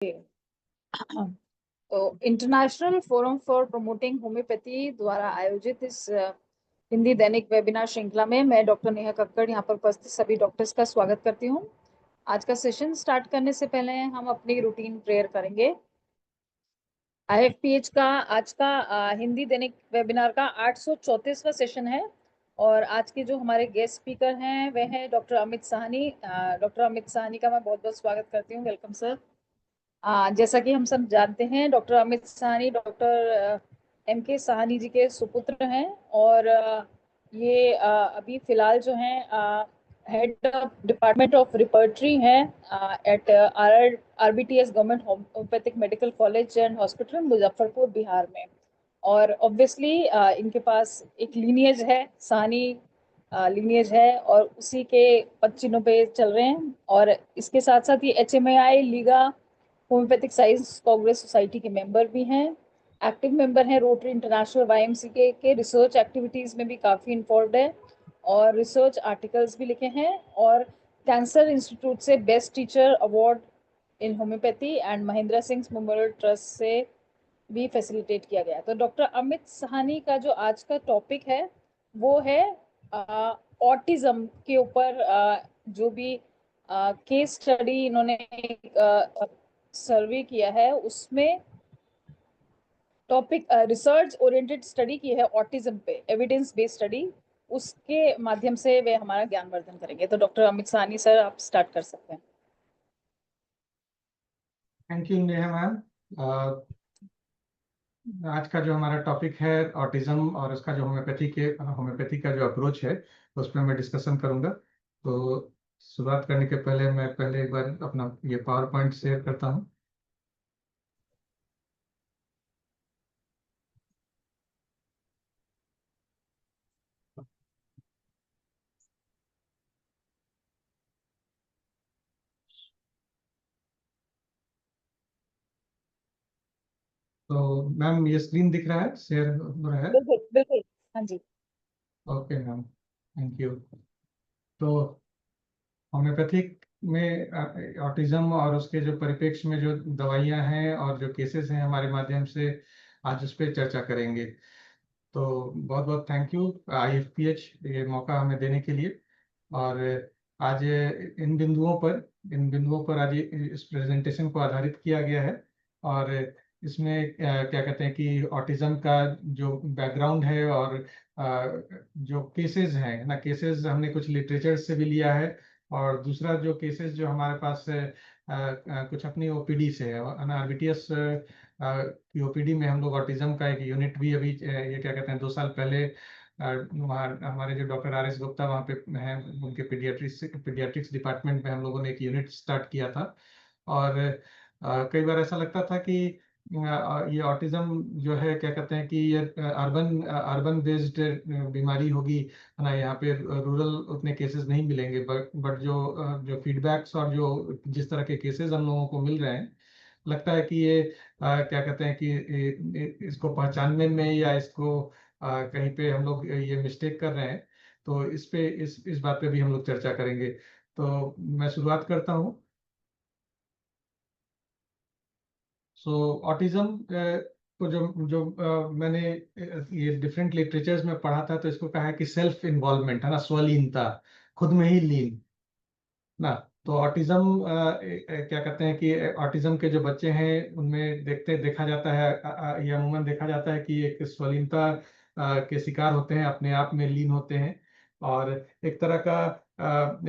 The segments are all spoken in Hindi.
तो international forum for promoting homeopathy द्वारा आयोजित इस हिंदी दैनिक वेबिनार श्रृंखला में मैं डॉक्टर नेहा कक्कड़ यहाँ पर उपस्थित सभी डॉक्टर्स का स्वागत करती हूँ। आज का सेशन स्टार्ट करने से पहले हम अपनी रूटीन प्रेयर करेंगे। IFPH का आज का हिंदी दैनिक वेबिनार का 834वां सेशन है और आज के जो हमारे गेस्ट स्पीकर हैं वह है डॉक्टर अमित साहनी। डॉक्टर अमित साहनी का मैं बहुत बहुत स्वागत करती हूँ। Welcome sir. जैसा कि हम सब जानते हैं, doctor Amit Sahni doctor MK Sahni ji के सुपुत्र हैं और ये अभी फिलहाल जो हैं head of department of repertory हैं at RBTS government homeopathic medical college and hospital Muzaffarpur Bihar में। और ऑब्वियसली इनके पास एक लीनियज है, साहनी लीनियज है और उसी के पद चिन्हों पे चल रहे हैं। और इसके साथ साथ ये HMAI Liga homeopathic science Congress society के मेंबर भी हैं, एक्टिव मेंबर हैं रोटरी इंटरनेशनल YMCA के रिसर्च एक्टिविटीज में भी काफी इन्वॉल्व है और रिसर्च आर्टिकल्स भी लिखे हैं और कैंसर इंस्टीट्यूट से best teacher award in homeopathy and Mahendra Singh memorial trust से भी फैसिलिटेट किया गया। तो डॉक्टर अमित साहनी का जो आज का टॉपिक है वो है ऑटिज्म के ऊपर जो भी केस स्टडी इन्होंने सर्वे किया है उसमें टॉपिक रिसर्च ओरिएंटेड स्टडी की है ऑटिज्म पे, एविडेंस बेस्ड स्टडी, उसके माध्यम से वे हमारा ज्ञानवर्धन करेंगे। तो डॉक्टर अमित साहनी सर, आप स्टार्ट कर सकते हैं। Thank you Neha ma'am. आज का जो हमारा टॉपिक है ऑटिज्म और उसका जो होम्योपैथी का जो अप्रोच है उस पर मैं डिस्कशन करूंगा। तो शुरुआत करने के पहले मैं एक बार अपना ये पावर पॉइंट शेयर करता हूँ। तो मैम ये स्क्रीन दिख रहा है, शेयर हो रहा है? बिल्कुल बिल्कुल, हाँ जी। Okay ma'am, thank you. तो होम्योपैथिक में ऑटिज्म और उसके जो परिप्रेक्ष्य में जो दवाइयाँ हैं और जो केसेस हैं हमारे माध्यम से आज उस पर चर्चा करेंगे। तो बहुत बहुत थैंक यू IFPH ये मौका हमें देने के लिए। और आज इन बिंदुओं पर आज इस प्रेजेंटेशन को आधारित किया गया है। और इसमें क्या कहते हैं कि ऑटिज्म का जो बैकग्राउंड है और जो केसेस हैं ना, केसेस हमने कुछ लिटरेचर से भी लिया है और दूसरा जो केसेस जो हमारे पास है कुछ अपनी OPD से है। RBTS की OPD में हम लोग ऑटिज्म का एक यूनिट भी अभी ये क्या कहते हैं 2 साल पहले वहाँ हमारे जो डॉक्टर RS गुप्ता वहाँ पे हैं, उनके पीडियाट्रिक्स डिपार्टमेंट में हम लोगों ने एक यूनिट स्टार्ट किया था। और कई बार ऐसा लगता था कि ये ऑटिज्म जो है क्या कहते हैं कि ये अर्बन बेस्ड बीमारी होगी, है ना, यहाँ पे रूरल उतने केसेस नहीं मिलेंगे। बट जो फीडबैक्स और जो जिस तरह के केसेस हम लोगों को मिल रहे हैं, लगता है कि ये क्या कहते हैं कि इसको पहचानने में या इसको कहीं पे हम लोग ये मिस्टेक कर रहे हैं। तो इस बात पे भी हम लोग चर्चा करेंगे। तो मैं शुरुआत करता हूँ। सो ऑटिज्म को जो जो मैंने ये डिफरेंट लिटरेचर्स में पढ़ा था, तो इसको कहा है कि सेल्फ इन्वॉल्वमेंट, है ना, स्वलीनता, खुद में ही लीन ना। तो ऑटिज्म क्या कहते हैं कि ऑटिज्म के जो बच्चे हैं उनमें देखा जाता है या अमूमन देखा जाता है कि एक स्वलीनता के शिकार होते हैं, अपने आप में लीन होते हैं। और एक तरह का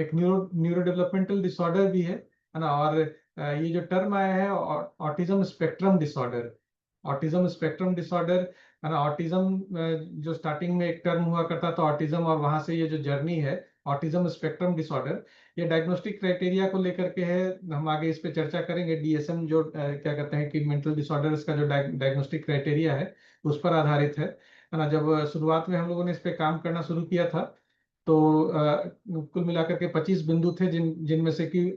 एक न्यूरो डेवलपमेंटल डिसऑर्डर भी है ना। और ये जो टर्म आया है autism spectrum disorder, autism spectrum disorder, है ना। ऑटिज्म जो स्टार्टिंग में एक टर्म हुआ करता था ऑटिज्म, और वहां से ये जो जर्नी है ऑटिज्म स्पेक्ट्रम डिसऑर्डर, ये डायग्नोस्टिक क्राइटेरिया को लेकर के है। हम आगे इस पे चर्चा करेंगे। DSM जो क्या कहते हैं कि मेंटल डिसऑर्डर्स का जो डायग्नोस्टिक क्राइटेरिया है उस पर आधारित है ना। जब शुरुआत में हम लोगों ने इस पे काम करना शुरू किया था तो कुल मिलाकर के 25 बिंदु थे जिनमें से कि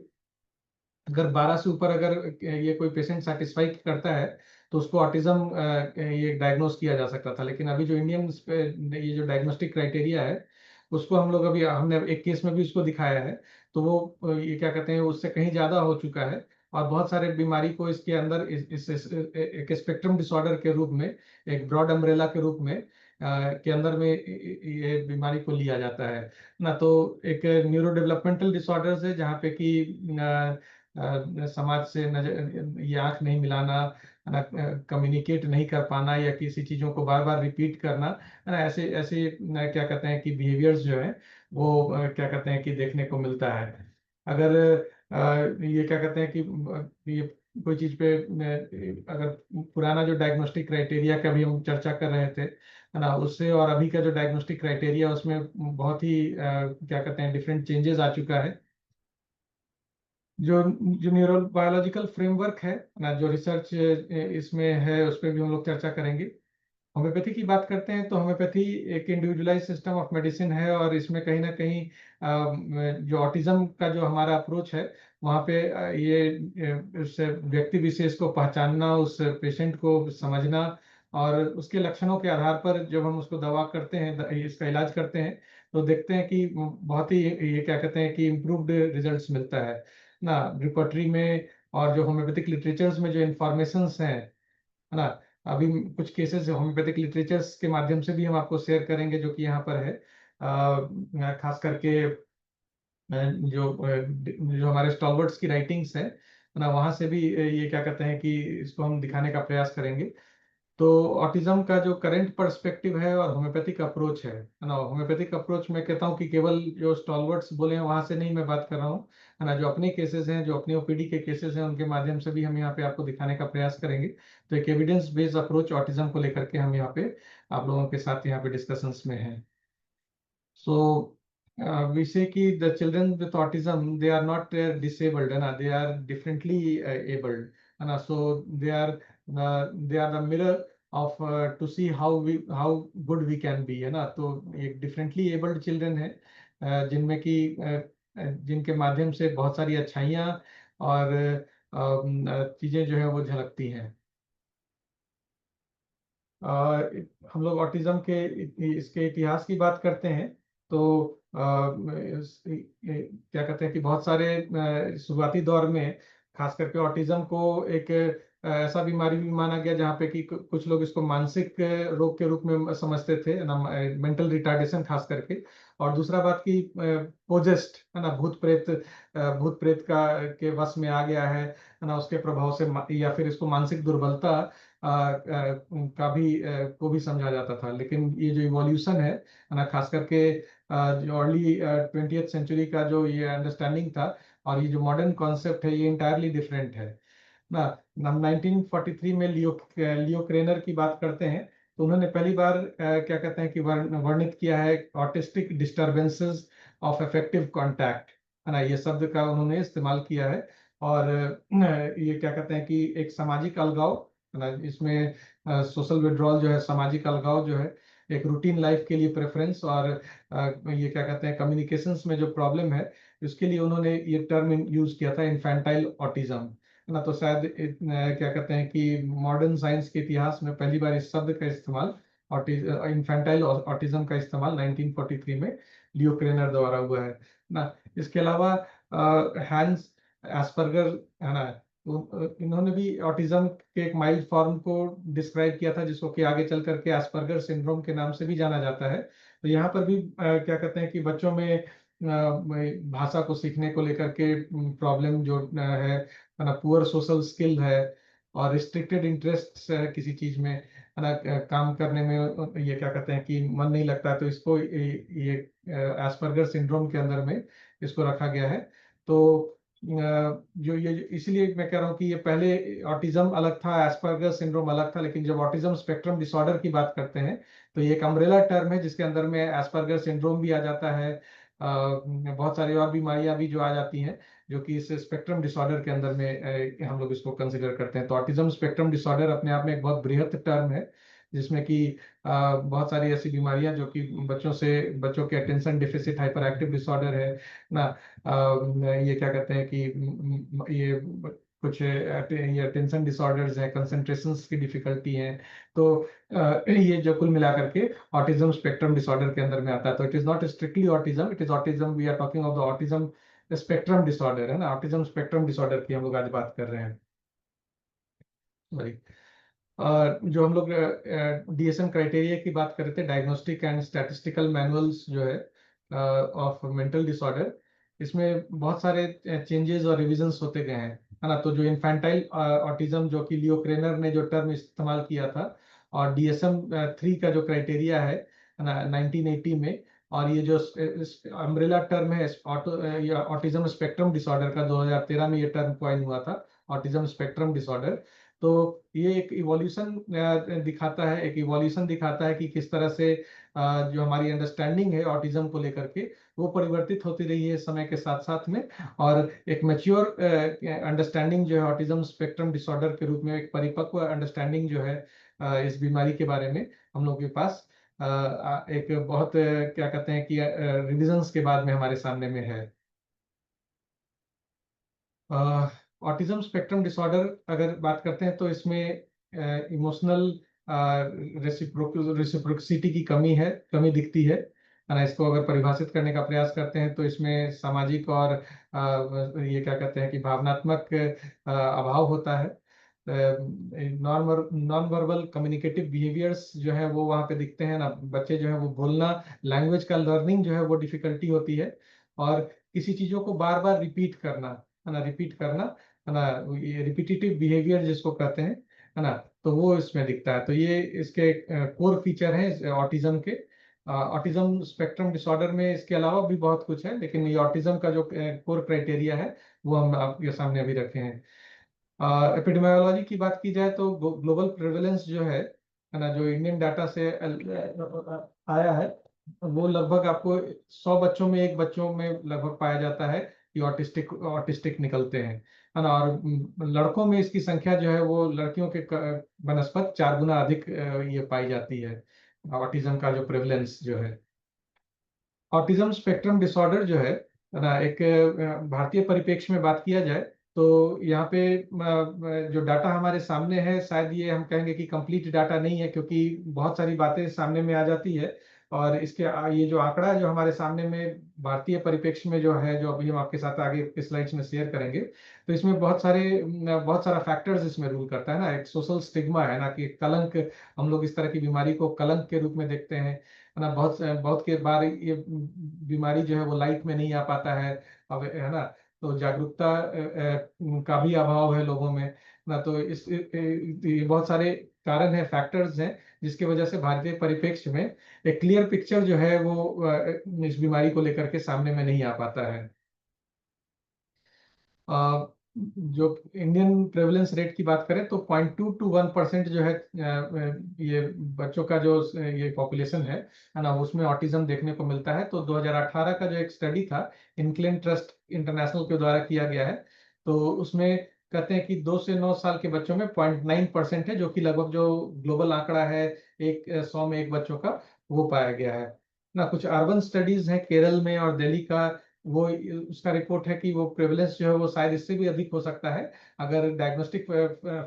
अगर 12 से ऊपर अगर ये कोई पेशेंट सेटिस्फाई करता है तो उसको ऑटिज्म ये डायग्नोस किया जा सकता था। लेकिन अभी जो इंडियन ये जो डायग्नोस्टिक क्राइटेरिया है उसको हम लोग हमने एक केस में भी उसको दिखाया है, तो वो ये क्या कहते हैं उससे कहीं ज्यादा हो चुका है। और बहुत सारे बीमारी को इसके अंदर एक स्पेक्ट्रम डिसऑर्डर के रूप में, एक ब्रॉड अम्ब्रेला के रूप में के अंदर में ये बीमारी को लिया जाता है ना। तो एक न्यूरो डेवलपमेंटल डिसऑर्डर्स है जहाँ पे कि समाज से नजर, ये आंख नहीं मिलाना, ना कम्युनिकेट नहीं कर पाना या किसी चीजों को बार बार रिपीट करना, है ना, ऐसे ऐसे क्या कहते हैं कि बिहेवियर्स जो है वो क्या कहते हैं कि देखने को मिलता है। अगर ये क्या कहते हैं कि ये कोई चीज पे अगर पुराना जो डायग्नोस्टिक क्राइटेरिया का भी हम चर्चा कर रहे थे, है ना, उससे और अभी का जो डायग्नोस्टिक क्राइटेरिया उसमें बहुत ही क्या कहते हैं डिफरेंट चेंजेस आ चुका है। जो जो न्यूरो बायोलॉजिकल फ्रेमवर्क है ना, जो रिसर्च इसमें है, उस पर भी हम लोग चर्चा करेंगे। होम्योपैथी की बात करते हैं तो होम्योपैथी एक इंडिविजुअलाइज सिस्टम ऑफ मेडिसिन है, और इसमें कहीं ना कहीं जो ऑटिज्म का जो हमारा अप्रोच है वहाँ पे उस व्यक्ति विशेष को पहचानना, उस पेशेंट को समझना, और उसके लक्षणों के आधार पर जब हम उसको दवा करते हैं, इसका इलाज करते हैं, तो देखते हैं कि बहुत ही ये क्या कहते हैं कि इम्प्रूव्ड रिजल्ट्स मिलता है ना। रिपोर्टरी में और जो होम्योपैथिक लिटरेचर्स में जो इंफॉर्मेशंस हैं, है ना, अभी कुछ केसेस होम्योपैथिक लिटरेचर्स के माध्यम से भी हम आपको शेयर करेंगे जो कि यहाँ पर है। खास करके जो हमारे स्टॉलवर्ड्स की राइटिंग्स है ना, वहाँ से भी ये क्या कहते हैं कि इसको हम दिखाने का प्रयास करेंगे। तो ऑटिज्म का जो करंट पर्सपेक्टिव है और होम्योपैथिक अप्रोच है ना, होम्योपैथिक अप्रोच में कहता हूँ कि केवल जो स्टॉलवर्ड्स बोले हैं वहां से नहीं मैं बात कर रहा हूँ, है ना, जो अपने केसेस हैं, जो अपने ओपीडी के केसेस हैं, उनके माध्यम से भी हम यहाँ पे आपको दिखाने का प्रयास करेंगे। तो एक एविडेंस बेस्ड अप्रोच ऑटिज्म को लेकर के हम यहाँ पे आप लोगों के साथ यहाँ पे डिस्कशंस में हैं। So we say कि the children with autism, they are not disabled, है ना, they are differently abled, है ना, so they are the mirror of to see how good we can be, है ना। तो एक differently abled children है जिनमें कि जिनके माध्यम से बहुत सारी अच्छाइयाँ और चीजें जो है वो झलकती हैं। हम लोग ऑटिज्म के इसके इतिहास की बात करते हैं तो क्या कहते हैं कि बहुत सारे शुरुआती दौर में खास करके ऑटिज्म को एक ऐसा बीमारी भी माना गया जहाँ पे कि कुछ लोग इसको मानसिक रोग के रूप में समझते थे ना, मेंटल रिटार्डेशन खास करके। और दूसरा बात की पोजेस्ट, है ना, भूत प्रेत का के वश में आ गया है ना, उसके प्रभाव से या फिर इसको मानसिक दुर्बलता का भी को भी समझा जाता था। लेकिन ये जो इवोल्यूशन है ना, खास करके जो अर्ली 20th सेंचुरी का जो ये अंडरस्टैंडिंग था और ये जो मॉडर्न कॉन्सेप्ट है, ये इंटायरली डिफरेंट है ना। हम 1943 में लियो क्रेनर की बात करते हैं तो उन्होंने पहली बार क्या कहते हैं कि वर्णित किया है autistic disturbances of affective contact, है ना, ये शब्द का उन्होंने इस्तेमाल किया है। और ये क्या कहते हैं कि एक सामाजिक अलगाव, है ना, इसमें सोशल विड्रॉल जो है, सामाजिक अलगाव जो है, एक रूटीन लाइफ के लिए प्रेफरेंस, और ये क्या कहते हैं कम्युनिकेशंस में जो प्रॉब्लम है उसके लिए उन्होंने ये टर्म यूज किया था, इन्फेंटाइल ऑटिज्म, है ना। तो शायद क्या कहते हैं कि मॉडर्न साइंस के इतिहास में पहली बार इस शब्द का इस्तेमाल, इन्फेंटाइल ऑटिज्म का इस्तेमाल 1943 में लियो क्रेनर द्वारा हुआ है ना। इसके अलावा हैंस एस्पर्गर, है ना, इन्होंने भी ऑटिज्म के एक माइल्ड फॉर्म को डिस्क्राइब किया था जिसको कि आगे चल करके एस्पर्गर सिंड्रोम के नाम से भी जाना जाता है। तो यहाँ पर भी क्या कहते हैं कि बच्चों में भाषा को सीखने को लेकर के प्रॉब्लम जो है ना, पुअर सोशल स्किल है, और रिस्ट्रिक्टेड इंटरेस्ट है किसी चीज में, है ना, काम करने में ये क्या कहते हैं कि मन नहीं लगता, तो इसको ये एस्पर्गर सिंड्रोम के अंदर में इसको रखा गया है। तो जो ये इसलिए मैं कह रहा हूँ कि ये पहले ऑटिज्म अलग था, एस्पर्गर सिंड्रोम अलग था, लेकिन जब ऑटिज्म स्पेक्ट्रम डिसऑर्डर की बात करते हैं तो ये एक अम्ब्रेला टर्म है जिसके अंदर में एस्पर्गर सिंड्रोम भी आ जाता है, बहुत सारी और बीमारियां भी जो आ जाती हैं जो कि इस स्पेक्ट्रम डिसऑर्डर के अंदर में हम लोग इसको कंसिडर करते हैं। तो ऑटिज्म स्पेक्ट्रम डिसऑर्डर अपने आप में एक बहुत बृहत टर्म है जिसमें कि बहुत सारी ऐसी बीमारियां जो कि बच्चों के attention deficit hyper active disorder है ना, ये क्या कहते हैं कि ये कुछ ये अटेंशन डिसऑर्डर्स हैं, कंसंट्रेशन की डिफिकल्टी है। तो ये जो कुल मिलाकर के ऑटिज्म स्पेक्ट्रम डिसऑर्डर के अंदर में आता है। तो it is not strictly autism, it is autism, we are talking of the autism spectrum disorder है ना, ऑटिज्म स्पेक्ट्रम डिसऑर्डर की हम लोग आज बात कर रहे हैं। सॉरी। जो हम लोग डीएसएम क्राइटेरिया की बात कर रहे थे, डायग्नोस्टिक एंड स्टैटिस्टिकल मैनुअल्स जो है ऑफ मेंटल डिसऑर्डर, इसमें बहुत सारे चेंजेस और रिविजन्स होते गए हैं, है ना। तो जो इन्फेंटाइल ऑटिज्म जो कि लियो क्रेनर ने जो टर्म इस्तेमाल किया था, और डीएसएम 3 का जो क्राइटेरिया है ना 1980 में, और ये जो अम्ब्रेला टर्म है ऑटिज्म स्पेक्ट्रम डिसऑर्डर का 2013 में ये टर्म कॉइन हुआ था, ऑटिज्म स्पेक्ट्रम डिसऑर्डर। तो ये एक इवोल्यूशन दिखाता है, एक इवोल्यूशन दिखाता है कि किस तरह से जो हमारी अंडरस्टैंडिंग है ऑटिज्म को लेकर के वो परिवर्तित होती रही है समय के साथ साथ में। और एक मैच्योर अंडरस्टैंडिंग जो है ऑटिज्म स्पेक्ट्रम डिसऑर्डर के रूप में, एक परिपक्व अंडरस्टैंडिंग जो है इस बीमारी के बारे में हम लोग के पास एक बहुत क्या कहते हैं कि रिविजन्स के बाद में हमारे सामने में है। ऑटिज्म स्पेक्ट्रम डिसऑर्डर अगर बात करते हैं तो इसमें इमोशनल रेसिप्रोसिटी की कमी दिखती है ना। इसको अगर परिभाषित करने का प्रयास करते हैं तो इसमें सामाजिक और ये क्या कहते हैं कि भावनात्मक अभाव होता है। नॉन वर्बल कम्युनिकेटिव बिहेवियर्स जो है वो वहाँ पे दिखते हैं ना। बच्चे जो है वो बोलना, लैंग्वेज का लर्निंग जो है वो डिफिकल्टी होती है, और किसी चीजों को बार बार रिपीट करना, है ना, रिपीट करना, है ना, ये रिपीटिटिव बिहेवियर जिसको कहते हैं, है ना, तो वो इसमें दिखता है। तो ये इसके कोर फीचर हैं ऑटिज्म के। ऑटिज्म स्पेक्ट्रम डिसऑर्डर में इसके अलावा भी बहुत कुछ है, लेकिन ये ऑटिज्म का जो कोर क्राइटेरिया है वो हम आपके सामने अभी रखे हैं। एपिडेमियोलॉजी की बात की जाए तो ग्लोबल प्रेवलेंस जो है ना, जो इंडियन डाटा से आया है, वो लगभग आपको 100 बच्चों में एक बच्चों में लगभग पाया जाता है कि ऑटिस्टिक ऑटिस्टिक निकलते हैं, है ना। और लड़कों में इसकी संख्या जो है वो लड़कियों के बनस्पत 4 गुना अधिक ये पाई जाती है, ऑटिज्म का जो प्रेवलेंस जो है। ऑटिज्म स्पेक्ट्रम डिसऑर्डर जो है ना, एक भारतीय परिप्रेक्ष्य में बात किया जाए तो यहाँ पे जो डाटा हमारे सामने है, शायद ये हम कहेंगे कि कंप्लीट डाटा नहीं है, क्योंकि बहुत सारी बातें सामने में आ जाती है। और इसके ये जो आंकड़ा जो हमारे सामने में भारतीय परिप्रेक्ष्य में जो है, जो अभी हम आपके साथ आगे के स्लाइड्स में शेयर करेंगे, तो इसमें बहुत सारा फैक्टर्स इसमें रूल करता है ना। एक सोशल स्टिग्मा है ना, कि कलंक, हम लोग इस तरह की बीमारी को कलंक के रूप में देखते हैं, है ना। बहुत बहुत के बार ये बीमारी जो है वो लाइट में नहीं आ पाता है, अब है ना। तो जागरूकता का भी अभाव है लोगों में ना। तो ये बहुत सारे कारण है, फैक्टर्स हैं, जिसकी वजह से भारतीय परिप्रेक्ष्य में एक क्लियर पिक्चर जो है वो इस बीमारी को लेकर के सामने में नहीं आ पाता है। अ, जो इंडियन प्रेवलेंस रेट की बात करें तो 0.2 to 1% जो है ये बच्चों का जो ये पॉपुलेशन है ना, उसमें ऑटिज्म देखने को मिलता है। तो 2018 का जो एक स्टडी था, इनक्लेन ट्रस्ट इंटरनेशनल के द्वारा किया गया है, तो उसमें कहते हैं कि 2 से 9 साल के बच्चों में 0.9% है, जो कि लगभग जो ग्लोबल आंकड़ा है एक 100 में एक बच्चों का, वो पाया गया है ना। कुछ अर्बन स्टडीज हैं केरल में और दिल्ली का, वो उसका रिपोर्ट है कि वो प्रेवलेंस जो है वो शायद इससे भी अधिक हो सकता है, अगर डायग्नोस्टिक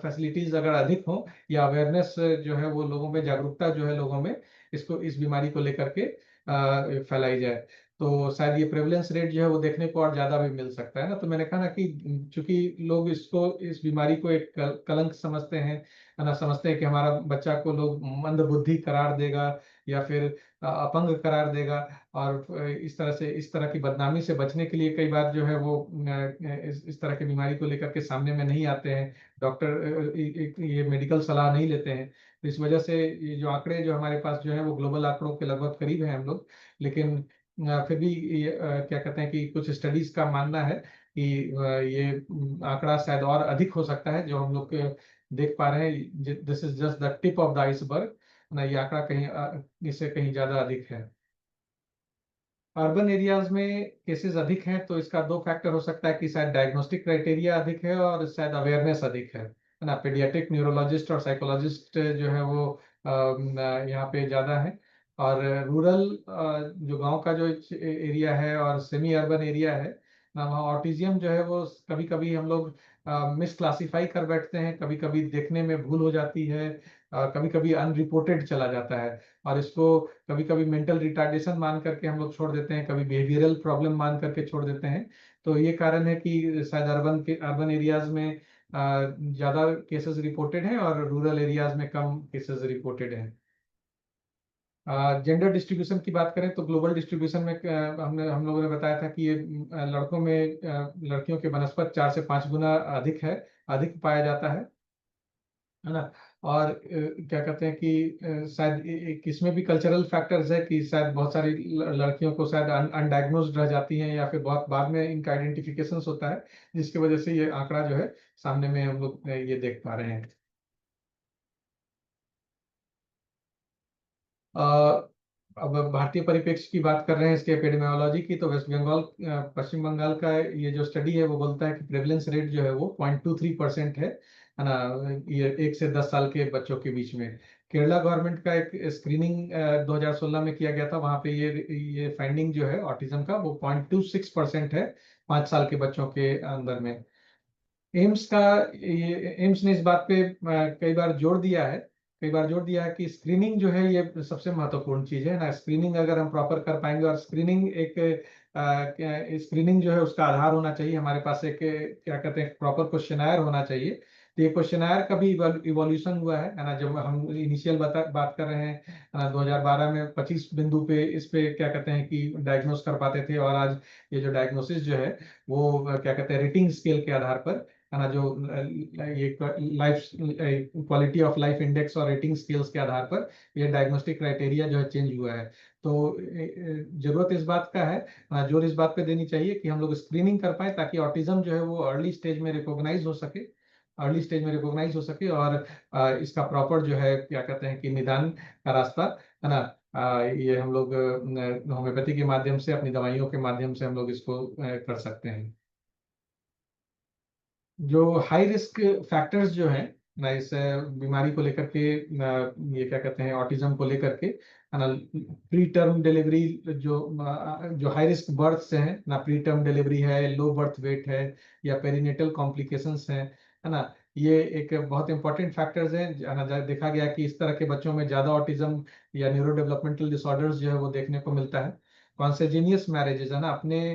फैसिलिटीज अगर अधिक हो, या अवेयरनेस जो है वो लोगों में, जागरूकता जो है लोगों में इसको, इस बीमारी को लेकर के फैलाई जाए, तो शायद ये प्रेवलेंस रेट जो है वो देखने को और ज्यादा भी मिल सकता है ना। तो मैंने कहा ना कि चूंकि लोग इसको, इस बीमारी को एक कलंक समझते हैं, है ना, समझते हैं कि हमारा बच्चा को लोग मंदबुद्धि करार देगा, या फिर अपंग करार देगा, और इस तरह की बदनामी से बचने के लिए कई बार जो है वो इस तरह की बीमारी को लेकर के सामने में नहीं आते हैं, डॉक्टर ये मेडिकल सलाह नहीं लेते हैं। तो इस वजह से ये जो आंकड़े जो हमारे पास जो है वो ग्लोबल आंकड़ों के लगभग करीब हैं हम लोग, लेकिन फिर भी ये क्या कहते हैं कि कुछ स्टडीज का मानना है कि ये आंकड़ा शायद और अधिक हो सकता है, जो हम लोग देख पा रहे हैं। This is just the tip of the iceberg ना, ये आंकड़ा कहीं इससे कहीं ज्यादा अधिक है। अर्बन एरियाज में केसेस अधिक हैं, तो इसका दो फैक्टर हो सकता है कि शायद डायग्नोस्टिक क्राइटेरिया अधिक है और शायद अवेयरनेस अधिक है ना। पीडियाट्रिक न्यूरोलॉजिस्ट और साइकोलॉजिस्ट जो है वो यहाँ पे ज़्यादा है। और रूरल जो गांव का जो एरिया है और सेमी अर्बन एरिया है ना, वहाँ ऑटिज्म जो है वो कभी कभी हम लोग मिस क्लासीफाई कर बैठते हैं, कभी कभी देखने में भूल हो जाती है, कभी कभी अनरिपोर्टेड चला जाता है, और इसको कभी कभी मेंटल रिटार्डेशन मान करके हम लोग छोड़ देते हैं, कभी बिहेवियरल प्रॉब्लम मान करके छोड़ देते हैं। तो ये कारण है कि शायद अर्बन एरियाज में ज्यादा केसेस रिपोर्टेड हैं और रूरल एरियाज में कम केसेस रिपोर्टेड हैं। जेंडर डिस्ट्रीब्यूशन की बात करें तो ग्लोबल डिस्ट्रीब्यूशन में हम लोगों ने बताया था कि ये लड़कों में लड़कियों के बनस्पत 4 से 5 गुना अधिक पाया जाता है ना। और क्या कहते हैं कि शायद इसमें भी कल्चरल फैक्टर्स है कि शायद बहुत सारी लड़कियों को शायद अनडायग्नोज्ड रह जाती हैं या फिर बहुत बाद में इनका आइडेंटिफिकेशन होता है, जिसकी वजह से ये आंकड़ा जो है सामने में हम लोग ये देख पा रहे हैं। अब भारतीय परिप्रेक्ष्य की बात कर रहे हैं इसके एपिडेमियोलॉजी की, तो वेस्ट बंगाल पश्चिम बंगाल का ये जो स्टडी है वो बोलता है कि प्रेवलेंस रेट जो है वो 0.23% है ना, ये 1 से 10 साल के बच्चों के बीच में। केरला गवर्नमेंट का एक स्क्रीनिंग 2016 में किया गया था, वहां पे ये फाइंडिंग जो है ऑटिज्म का वो 0.26% है 5 साल के बच्चों के अंदर में। एम्स ने इस बात पे कई बार जोर दिया है कि स्क्रीनिंग जो है ये सबसे महत्वपूर्ण चीज है ना। स्क्रीनिंग अगर हम प्रॉपर कर पाएंगे, और स्क्रीनिंग जो है उसका आधार होना चाहिए, हमारे पास एक क्या कहते हैं प्रॉपर क्वेश्चनायर होना चाहिए। तो ये क्वेश्चनायर का भी इवोल्यूशन हुआ है ना। जब हम इनिशियल बात कर रहे हैं 2012 में 25 बिंदु पे इस पे क्या कहते हैं कि डायग्नोस कर पाते थे, और आज ये जो डायग्नोसिस जो है वो क्या कहते हैं रेटिंग स्केल के आधार पर है ना, जो ये life quality of life index और रेटिंग स्केल्स के आधार पर ये डायग्नोस्टिक क्राइटेरिया जो है चेंज हुआ है। तो जरूरत इस बात का है, जोर इस बात पे देनी चाहिए कि हम लोग स्क्रीनिंग कर पाए ताकि ऑटिज्म जो है वो अर्ली स्टेज में रिकॉग्नाइज हो सके और इसका प्रॉपर जो है क्या कहते हैं कि निदान का रास्ता है ना, ये हम लोग होम्योपैथी के माध्यम से अपनी दवाइयों के माध्यम से हम लोग इसको कर सकते हैं। जो हाई रिस्क फैक्टर्स जो हैं ना इस बीमारी को लेकर के, ये क्या कहते हैं ऑटिज्म को लेकर के है ना, प्री टर्म डिलीवरी जो हाई रिस्क बर्थ से हैं ना, प्री टर्म डिलीवरी है, लो बर्थ वेट है या पेरिनेटल कॉम्प्लिकेशंस हैं है ना, ये एक बहुत इंपॉर्टेंट फैक्टर्स हैं है ना। देखा गया कि इस तरह के बच्चों में ज्यादा ऑटिज्म या न्यूरो डेवलपमेंटल डिसऑर्डर्स जो है वो देखने को मिलता है। कॉन्सेजेनियस मैरिजेज है ना, अपने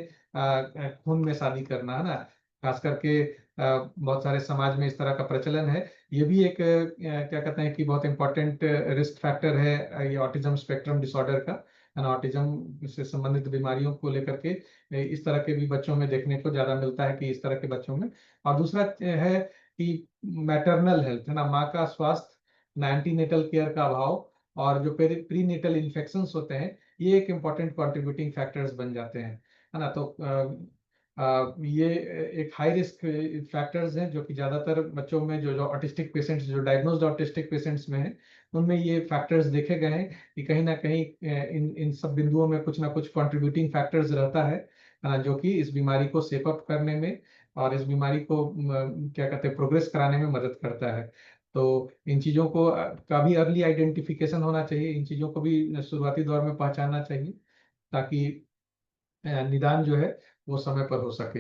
खून में शादी करना है ना, खास करके बहुत सारे समाज में इस तरह का प्रचलन है। ये भी एक क्या कहते हैं कि बहुत इंपॉर्टेंट रिस्क फैक्टर है ये ऑटिज्म स्पेक्ट्रम डिसऑर्डर का है ना। ऑटिज्म से संबंधित बीमारियों को लेकर के इस तरह के भी बच्चों में देखने को ज्यादा मिलता है कि इस तरह के बच्चों में। और दूसरा है कि मैटरनल हेल्थ है ना, माँ का स्वास्थ्य, एंटीनेटल केयर का अभाव और जो प्री नेटल इन्फेक्शंस होते हैं, ये एक इम्पॉर्टेंट कंट्रीब्यूटिंग फैक्टर्स बन जाते हैं है ना। तो ये एक हाई रिस्क फैक्टर्स हैं जो कि ज्यादातर बच्चों में जो जो ऑटिस्टिक पेशेंट्स जो डायग्नोस्ड ऑटिस्टिक पेशेंट्स में हैं उनमें ये फैक्टर्स देखे गए हैं कि कहीं ना कहीं इन इन सब बिंदुओं में कुछ ना कुछ कंट्रीब्यूटिंग फैक्टर्स रहता है जो कि इस बीमारी को सेप अप करने में और इस बीमारी को क्या कहते हैं प्रोग्रेस कराने में मदद करता है। तो इन चीजों को का भी अर्ली आइडेंटिफिकेशन होना चाहिए, इन चीजों को भी शुरुआती दौर में पहचानना चाहिए ताकि निदान जो है वो समय पर हो सके।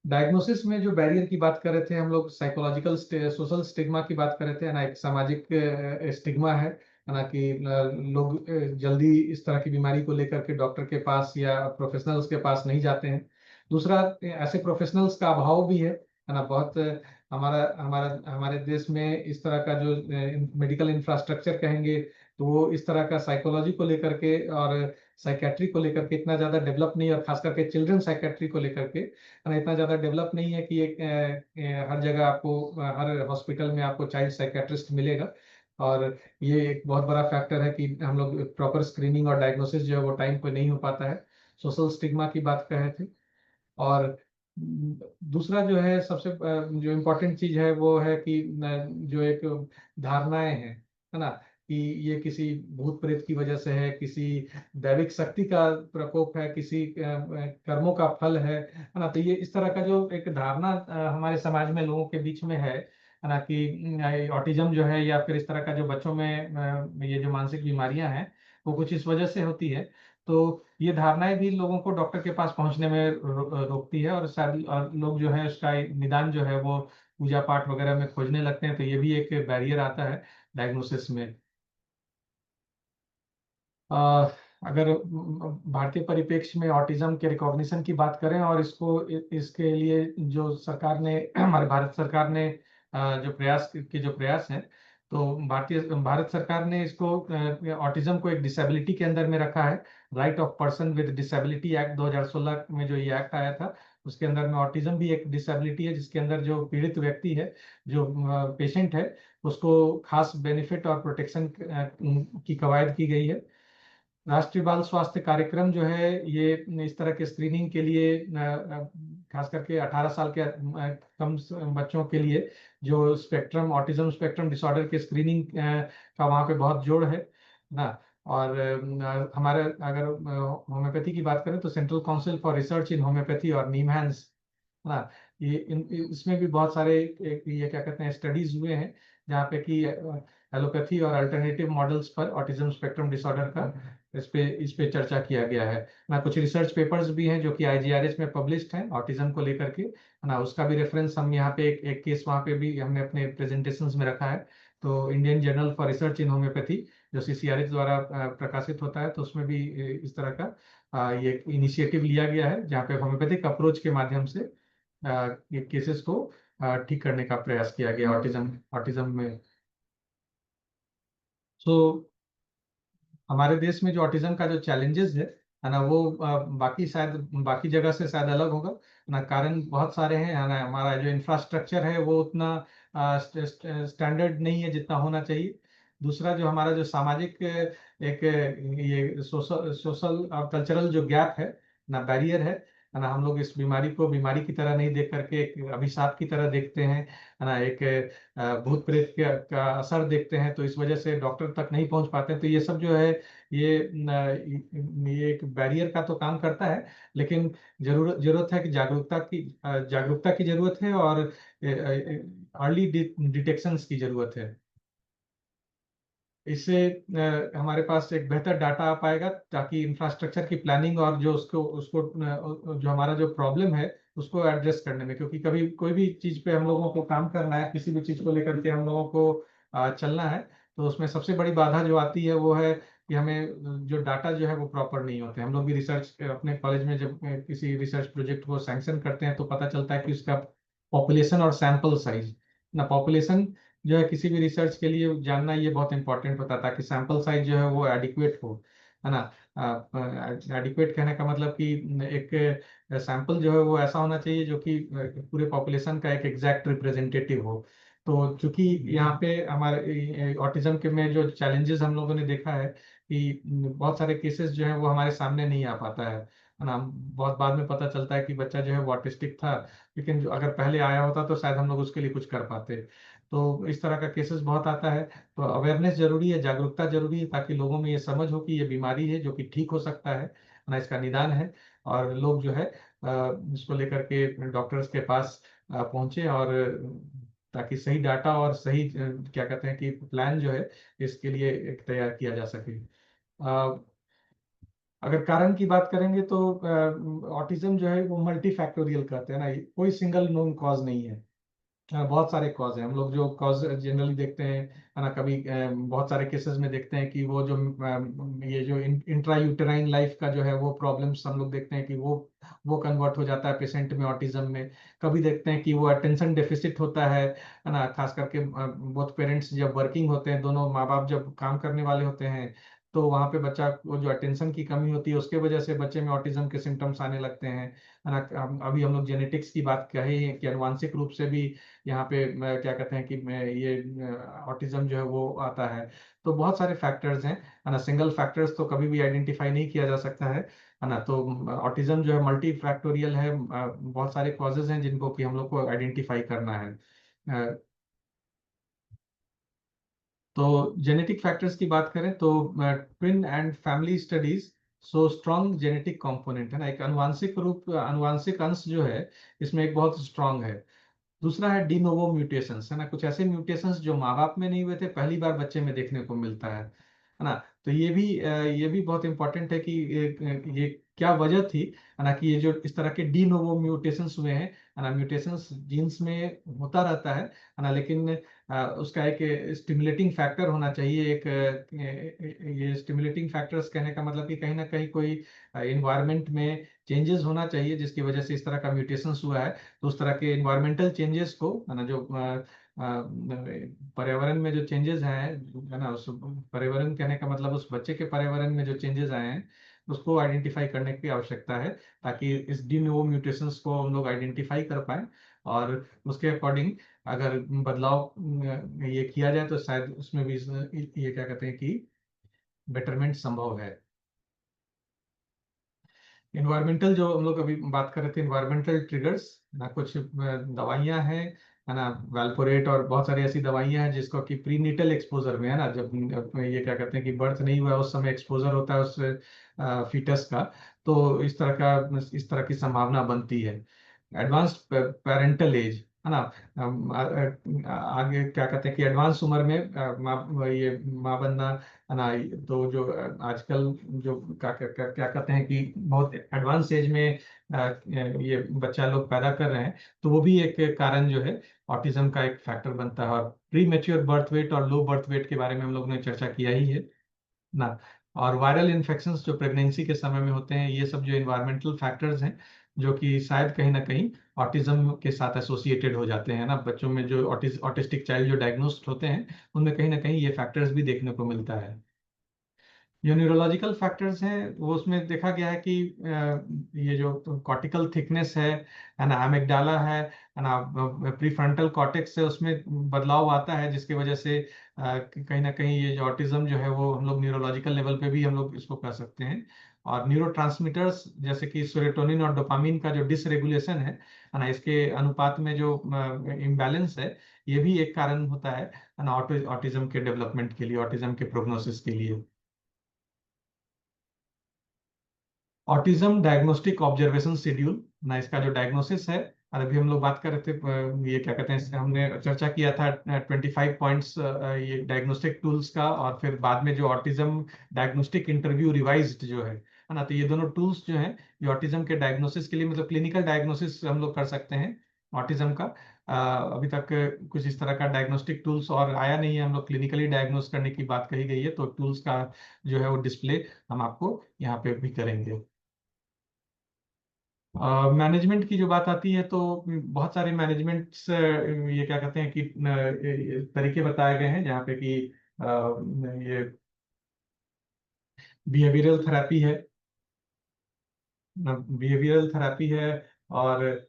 डायग्नोसिस में जो बैरियर की बात कर रहे थे हम लोग, साइकोलॉजिकल सोशल स्टिग्मा की बात कर रहे थे ना, एक सामाजिक स्टिग्मा है ना कि लोग जल्दी इस तरह की बीमारी को लेकर के डॉक्टर के पास या प्रोफेशनल्स के पास नहीं जाते हैं। दूसरा ऐसे प्रोफेशनल्स का अभाव भी है ना। बहुत हमारा हमारा हमारे देश में इस तरह का जो मेडिकल इंफ्रास्ट्रक्चर कहेंगे तो वो इस तरह का साइकोलॉजी को लेकर के और साइकेट्री को लेकर के इतना ज्यादा डेवलप नहीं, और खास करके चिल्ड्रन साइकेट्री को लेकर के इतना ज्यादा डेवलप नहीं है कि एक हर जगह आपको हर हॉस्पिटल में आपको चाइल्ड साइकेट्रिस्ट मिलेगा। और ये एक बहुत बड़ा फैक्टर है कि हम लोग प्रॉपर स्क्रीनिंग और डायग्नोसिस जो है वो टाइम पे नहीं हो पाता है। सोशल स्टिग्मा की बात कर रहे थे। और दूसरा जो है सबसे जो इम्पोर्टेंट चीज है वो है कि जो एक धारणाएं हैं है ना, कि ये किसी भूत प्रेत की वजह से है, किसी दैविक शक्ति का प्रकोप है, किसी कर्मों का फल है ना। तो ये इस तरह का जो एक धारणा हमारे समाज में लोगों के बीच में है ना कि ऑटिज्म जो है या फिर इस तरह का जो बच्चों में ये जो मानसिक बीमारियां हैं वो कुछ इस वजह से होती है। तो ये धारणाएं भी लोगों को डॉक्टर के पास पहुंचने में रोकती है, और शायद और लोग जो है उसका निदान जो है वो पूजा पाठ वगैरह में खोजने लगते हैं, तो ये भी एक बैरियर आता है डायग्नोसिस में। अगर भारतीय परिप्रेक्ष्य में ऑटिज्म के रिकॉग्निशन की बात करें और इसके लिए जो सरकार ने हमारे भारत सरकार ने जो प्रयास हैं, तो भारत सरकार ने इसको ऑटिज्म को एक डिसेबिलिटी के अंदर में रखा है। Right of person with disability act 2016 में जो ये एक्ट आया था, उसके अंदर में ऑटिज्म भी एक डिसेबिलिटी है, जिसके अंदर जो पीड़ित व्यक्ति है, जो पेशेंट है, उसको खास बेनिफिट और प्रोटेक्शन की कवायद की गई है। राष्ट्रीय बाल स्वास्थ्य कार्यक्रम जो है, ये इस तरह के स्क्रीनिंग के लिए खास करके 18 साल के कम बच्चों के लिए जो ऑटिज्म स्पेक्ट्रम डिसऑर्डर के स्क्रीनिंग का वहाँ पे बहुत जोर है ना। और हमारे अगर होम्योपैथी की बात करें तो central council for research in homeopathy और नीमहैंस है ना, इसमें भी बहुत सारे ये क्या कहते हैं स्टडीज हुए हैं, जहाँ पे कि एलोपैथी और अल्टरनेटिव मॉडल्स पर ऑटिज्म स्पेक्ट्रम डिसऑर्डर का इस पे चर्चा किया गया है ना। कुछ रिसर्च पेपर्स भी हैं जो कि IGRS में पब्लिश्ड हैं ऑटिज्म को लेकर के, है ना। उसका भी रेफरेंस हम यहाँ पे एक केस वहाँ पे भी हमने अपने प्रेजेंटेशंस में रखा है। तो Indian journal for research in homeopathy जो CCRH द्वारा प्रकाशित होता है, तो उसमें भी इस तरह का ये इनिशिएटिव लिया गया है, जहाँ पे होम्योपैथिक अप्रोच के माध्यम से ये केसेस को ठीक करने का प्रयास किया गया ऑटिज्म में। सो हमारे देश में जो ऑटिज्म का जो चैलेंजेस है ना, वो बाकी जगह से शायद अलग होगा ना। कारण बहुत सारे हैं, है ना। हमारा जो इंफ्रास्ट्रक्चर है वो उतना स्टैंडर्ड नहीं है जितना होना चाहिए। दूसरा, जो हमारा जो सामाजिक एक ये सोशल और कल्चरल जो गैप है ना, बैरियर है ना। हम लोग इस बीमारी को बीमारी की तरह नहीं देख करके एक अभिशाप की तरह देखते हैं, है ना। एक भूत प्रेत का असर देखते हैं, तो इस वजह से डॉक्टर तक नहीं पहुंच पाते हैं। तो ये सब जो है, ये एक बैरियर का तो काम करता है, लेकिन जरूरत जरूरत है कि जागरूकता की जरूरत है, और अर्ली डिटेक्शंस की जरूरत है। इससे हमारे पास एक बेहतर डाटा आ पाएगा, ताकि इंफ्रास्ट्रक्चर की प्लानिंग और जो उसको उसको जो हमारा जो प्रॉब्लम है उसको एड्रेस करने में, क्योंकि कभी कोई भी चीज पे हम लोगों को काम करना है, किसी भी चीज को लेकर के हम लोगों को चलना है, तो उसमें सबसे बड़ी बाधा जो आती है वो है कि हमें जो डाटा जो है वो प्रॉपर नहीं होते। हम लोग भी रिसर्च अपने कॉलेज में जब किसी रिसर्च प्रोजेक्ट को सैंक्शन करते हैं, तो पता चलता है कि उसका पॉपुलेशन और सैंपल साइज ना, पॉपुलेशन जो है किसी भी रिसर्च के लिए जानना ये बहुत इंपॉर्टेंट होता है, ताकि सैंपल साइज जो है वो एडिक्वेट हो, है ना। एडिक्वेट कहने का मतलब कि एक सैंपल जो है वो ऐसा होना चाहिए जो कि पूरे पॉपुलेशन का एक एग्जैक्ट रिप्रेजेंटेटिव हो। तो चूंकि यहाँ पे हमारे ऑटिज्म के में जो चैलेंजेस हम लोगों ने देखा है कि बहुत सारे केसेस जो है वो हमारे सामने नहीं आ पाता है ना। बहुत बाद में पता चलता है कि बच्चा जो है वो ऑटिस्टिक था, लेकिन जो अगर पहले आया होता तो शायद हम लोग उसके लिए कुछ कर पाते। तो इस तरह का केसेस बहुत आता है। तो अवेयरनेस जरूरी है, जागरूकता जरूरी है, ताकि लोगों में ये समझ हो कि ये बीमारी है जो कि ठीक हो सकता है ना, इसका निदान है। और लोग जो है इसको लेकर के डॉक्टर्स के पास पहुंचे, और ताकि सही डाटा और सही क्या कहते हैं कि प्लान जो है इसके लिए एक तैयार किया जा सके। अगर कारण की बात करेंगे तो ऑटिज्म जो है वो मल्टी फैक्टोरियल कहते हैं ना, कोई सिंगल नोन कॉज नहीं है। बहुत सारे कॉज हैं। हम लोग जो कॉज जनरली देखते हैं, है ना, कभी बहुत सारे केसेस में देखते हैं कि वो जो ये जो इंट्रा यूटेराइन लाइफ का जो है वो प्रॉब्लम्स हम लोग देखते हैं कि वो कन्वर्ट हो जाता है पेशेंट में ऑटिज्म में। कभी देखते हैं कि वो अटेंशन डेफिसिट होता है ना। खास करके बोथ पेरेंट्स जब वर्किंग होते हैं, दोनों माँ बाप जब काम करने वाले होते हैं, तो वहाँ पे बच्चा को जो अटेंशन की कमी होती है उसके वजह से बच्चे में ऑटिज्म के सिम्टम्स आने लगते हैं, है ना। अभी हम लोग जेनेटिक्स की बात कहे हैं कि अनुवांशिक रूप से भी यहाँ पे क्या कहते हैं कि ये ऑटिज्म जो है वो आता है। तो बहुत सारे फैक्टर्स हैं, है ना। सिंगल फैक्टर्स तो कभी भी आइडेंटिफाई नहीं किया जा सकता है ना। तो ऑटिज्म जो है मल्टी फैक्टोरियल है, बहुत सारे कॉजेज हैं जिनको कि हम लोग को आइडेंटिफाई करना है। तो जेनेटिक फैक्टर्स की बात करें तो twin and family studies so strong genetic component, है ना। एक अनुवांशिक अंश जो है इसमें एक बहुत स्ट्रांग है। दूसरा है डी नोवो म्यूटेशंस, है ना। कुछ ऐसे म्यूटेशंस जो माँ बाप में नहीं हुए थे, पहली बार बच्चे में देखने को मिलता है ना। तो ये भी बहुत इंपॉर्टेंट है कि ये क्या वजह थी, है ना, कि ये जो इस तरह के डी नोवो म्यूटेशंस हुए हैं, है ना, म्यूटेशंस जीन्स में होता रहता है ना, लेकिन उसका एक स्टिमुलेटिंग फैक्टर होना चाहिए। एक ये स्टिमुलेटिंग फैक्टर्स कहने का मतलब कि कहीं ना कहीं कोई इन्वायरमेंट में चेंजेस होना चाहिए जिसकी वजह से इस तरह का म्यूटेशंस हुआ है। तो उस तरह के इन्वायरमेंटल चेंजेस को, है ना, जो पर्यावरण में जो चेंजेस हैं, है ना, उस पर्यावरण कहने का मतलब उस बच्चे के पर्यावरण में जो चेंजेस आए हैं उसको आइडेंटिफाई करने की आवश्यकता है, ताकि इस डी नोवो म्यूटेशंस को हम लोग आइडेंटिफाई कर पाए और उसके अकॉर्डिंग अगर बदलाव ये किया जाए तो शायद उसमें भी ये क्या कहते हैं कि बेटरमेंट संभव है। इन्वायरमेंटल जो हम लोग अभी बात कर रहे थे, इन्वायरमेंटल ट्रिगर्स ना, कुछ दवाइयां हैं, है ना, वैल्पोरेट और बहुत सारी ऐसी दवाइयां हैं जिसको कि प्रीनेटल एक्सपोजर में, है ना, जब ये क्या कहते हैं कि बर्थ नहीं हुआ उस समय एक्सपोजर होता है उस फीटस का, तो इस तरह की संभावना बनती है। एडवांस्ड पेरेंटल एज, है ना, आगे क्या कहते हैं कि एडवांस उम्र में ये माँ बनना, है ना, तो जो आजकल जो क्या कहते हैं कि बहुत एडवांस एज में ये बच्चा लोग पैदा कर रहे हैं, तो वो भी एक कारण जो है ऑटिज्म का एक फैक्टर बनता है। और प्री मेच्योर बर्थ वेट और लो बर्थ वेट के बारे में हम लोग ने चर्चा किया ही है ना। और वायरल इन्फेक्शंस जो प्रेगनेंसी के समय में होते हैं, ये सब जो इन्वायरमेंटल फैक्टर्स हैं जो कि शायद कहीं ना कहीं ऑटिज्म के साथ एसोसिएटेड हो जाते हैं ना। बच्चों में जो ऑटिस्टिक चाइल्ड जो डायग्नोस्ड होते हैं उनमें कहीं ना कहीं ये फैक्टर्स भी देखने को मिलता है। जो न्यूरोलॉजिकल फैक्टर्स हैं वो उसमें देखा गया है कि ये जो कॉर्टिकल थिकनेस है ना, एमिगडाला है ना, प्रीफ्रंटल कॉर्टेक्स है, उसमें बदलाव आता है जिसकी वजह से कहीं ना कहीं ये जो ऑटिज्म जो है वो हम लोग न्यूरोलॉजिकल लेवल पे भी हम लोग इसको कह सकते हैं। और न्यूरोट्रांसमीटर्स जैसे कि सेरोटोनिन और डोपामिन का जो डिसरेगुलेशन है ना, इसके अनुपात में जो इम्बैलेंस है, ये भी एक कारण होता है ना, ऑटिज्म के डेवलपमेंट के लिए, ऑटिज्म के प्रोग्नोसिस के लिए। ऑटिज्म डायग्नोस्टिक ऑब्जर्वेशन शेड्यूल ना, इसका जो डायग्नोसिस है, और अभी हम लोग बात कर रहे थे ये क्या कहते हैं, हमने चर्चा किया था 25 पॉइंट्स ये डायग्नोस्टिक टूल्स का, और फिर बाद में जो ऑटिज्म डायग्नोस्टिक इंटरव्यू रिवाइज्ड जो है ना, तो ये दोनों टूल्स जो हैं ये ऑटिज्म के डायग्नोसिस के लिए, मतलब क्लिनिकल डायग्नोसिस हम लोग कर सकते हैं ऑटिज्म का। अभी तक कुछ इस तरह का डायग्नोस्टिक टूल्स और आया नहीं है, हम लोग क्लिनिकली डायग्नोस करने की बात कही गई है, तो टूल्स का जो है वो डिस्प्ले हम आपको यहाँ पे भी करेंगे। मैनेजमेंट की जो बात आती है तो बहुत सारे मैनेजमेंट ये क्या कहते हैं कि तरीके बताए गए हैं, जहाँ पे कि ये बिहेवियरल थेरेपी है, बिहेवियरल थेरेपी है, और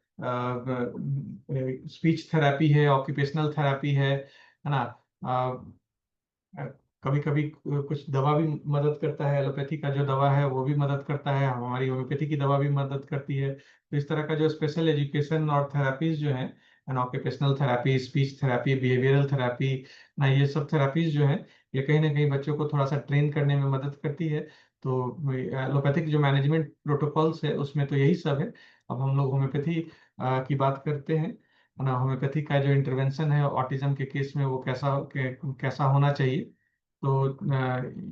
स्पीच थेरेपी है, ऑक्यूपेशनल थेरेपी है ना। कभी कभी कुछ दवा भी मदद करता है, एलोपैथी का जो दवा है वो भी मदद करता है, हमारी होम्योपैथी की दवा भी मदद करती है। तो इस तरह का जो स्पेशल एजुकेशन और थेरापीज जो है, occupational therapy, speech therapy, behavioural therapy ना, ये सब थेरापीज जो है ये कहीं ना कहीं बच्चों को थोड़ा सा ट्रेन करने में मदद करती है। तो एलोपैथिक जो मैनेजमेंट प्रोटोकॉल्स है उसमें तो यही सब है। अब हम लोग होम्योपैथी की बात करते हैं ना। होम्योपैथी का जो इंटरवेंशन है ऑटिज्म के केस में वो कैसा होना चाहिए। तो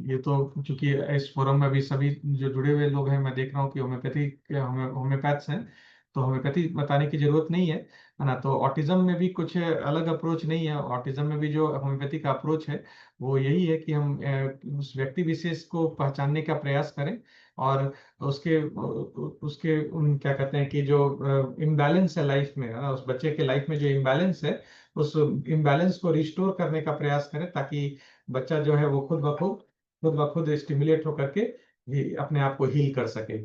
ये तो चूंकि इस फोरम में भी सभी जो जुड़े हुए लोग हैं, मैं देख रहा हूँ कि होम्योपैथ्स हैं, तो होम्योपैथी बताने की जरूरत नहीं है ना। तो ऑटिज्म में भी कुछ अलग अप्रोच नहीं है। ऑटिज्म में भी जो होम्योपैथी का अप्रोच है वो यही है कि हम उस व्यक्ति विशेष को पहचानने का प्रयास करें, और उसके उसके क्या कहते हैं कि जो इम्बैलेंस है लाइफ में, है ना, उस बच्चे के लाइफ में जो इम्बैलेंस है उस इम्बैलेंस को रिस्टोर करने का प्रयास करें, ताकि बच्चा जो है वो खुद ब खुद स्टिमुलेट होकर के ही अपने आप को हील कर सके।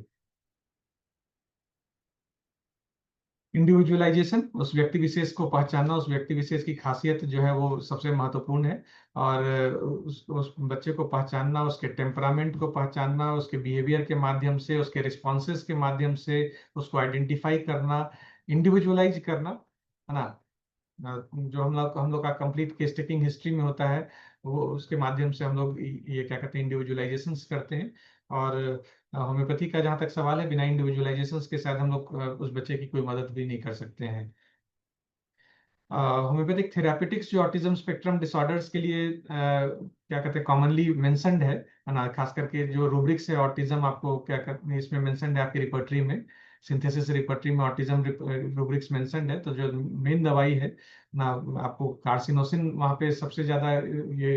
इंडिविजुअलाइजेशन, उस व्यक्ति विशेष को पहचानना, उस व्यक्ति विशेष की खासियत जो है वो सबसे महत्वपूर्ण है। और उस बच्चे को पहचानना, उसके टेम्परामेंट को पहचानना, उसके बिहेवियर के माध्यम से, उसके रिस्पॉन्सेस के माध्यम से उसको आइडेंटिफाई करना, इंडिविजुअलाइज करना, है ना। जो हम लोग का कंप्लीट केस टेकिंग हिस्ट्री में होता है, वो उसके माध्यम से हम लोग ये क्या कहते हैं इंडिविजुअलाइजेशन करते हैं। और होम्योपैथी का जहाँ तक सवाल है, बिना इंडिविजुअलाइजेशन के साथ हम लोग उस बच्चे की कोई मदद भी नहीं कर सकते हैं। होम्योपैथिक थेरापेटिक्स जो ऑटिज्म स्पेक्ट्रम डिसऑर्डर्स के लिए क्या कहते हैं कॉमनली मेंशन्ड है ना, खास करके जो रूब्रिक्स है ऑटिज्म आपको क्या करते हैं इसमें मेंशन्ड है आपकी रिपर्टरी में, सिंथेसिस रिपर्टरी में ऑटिज्म रूब्रिक्स मेंशन्ड है। तो जो मेन दवाई है ना आपको कार्सिनोसिन वहाँ पे सबसे ज्यादा ये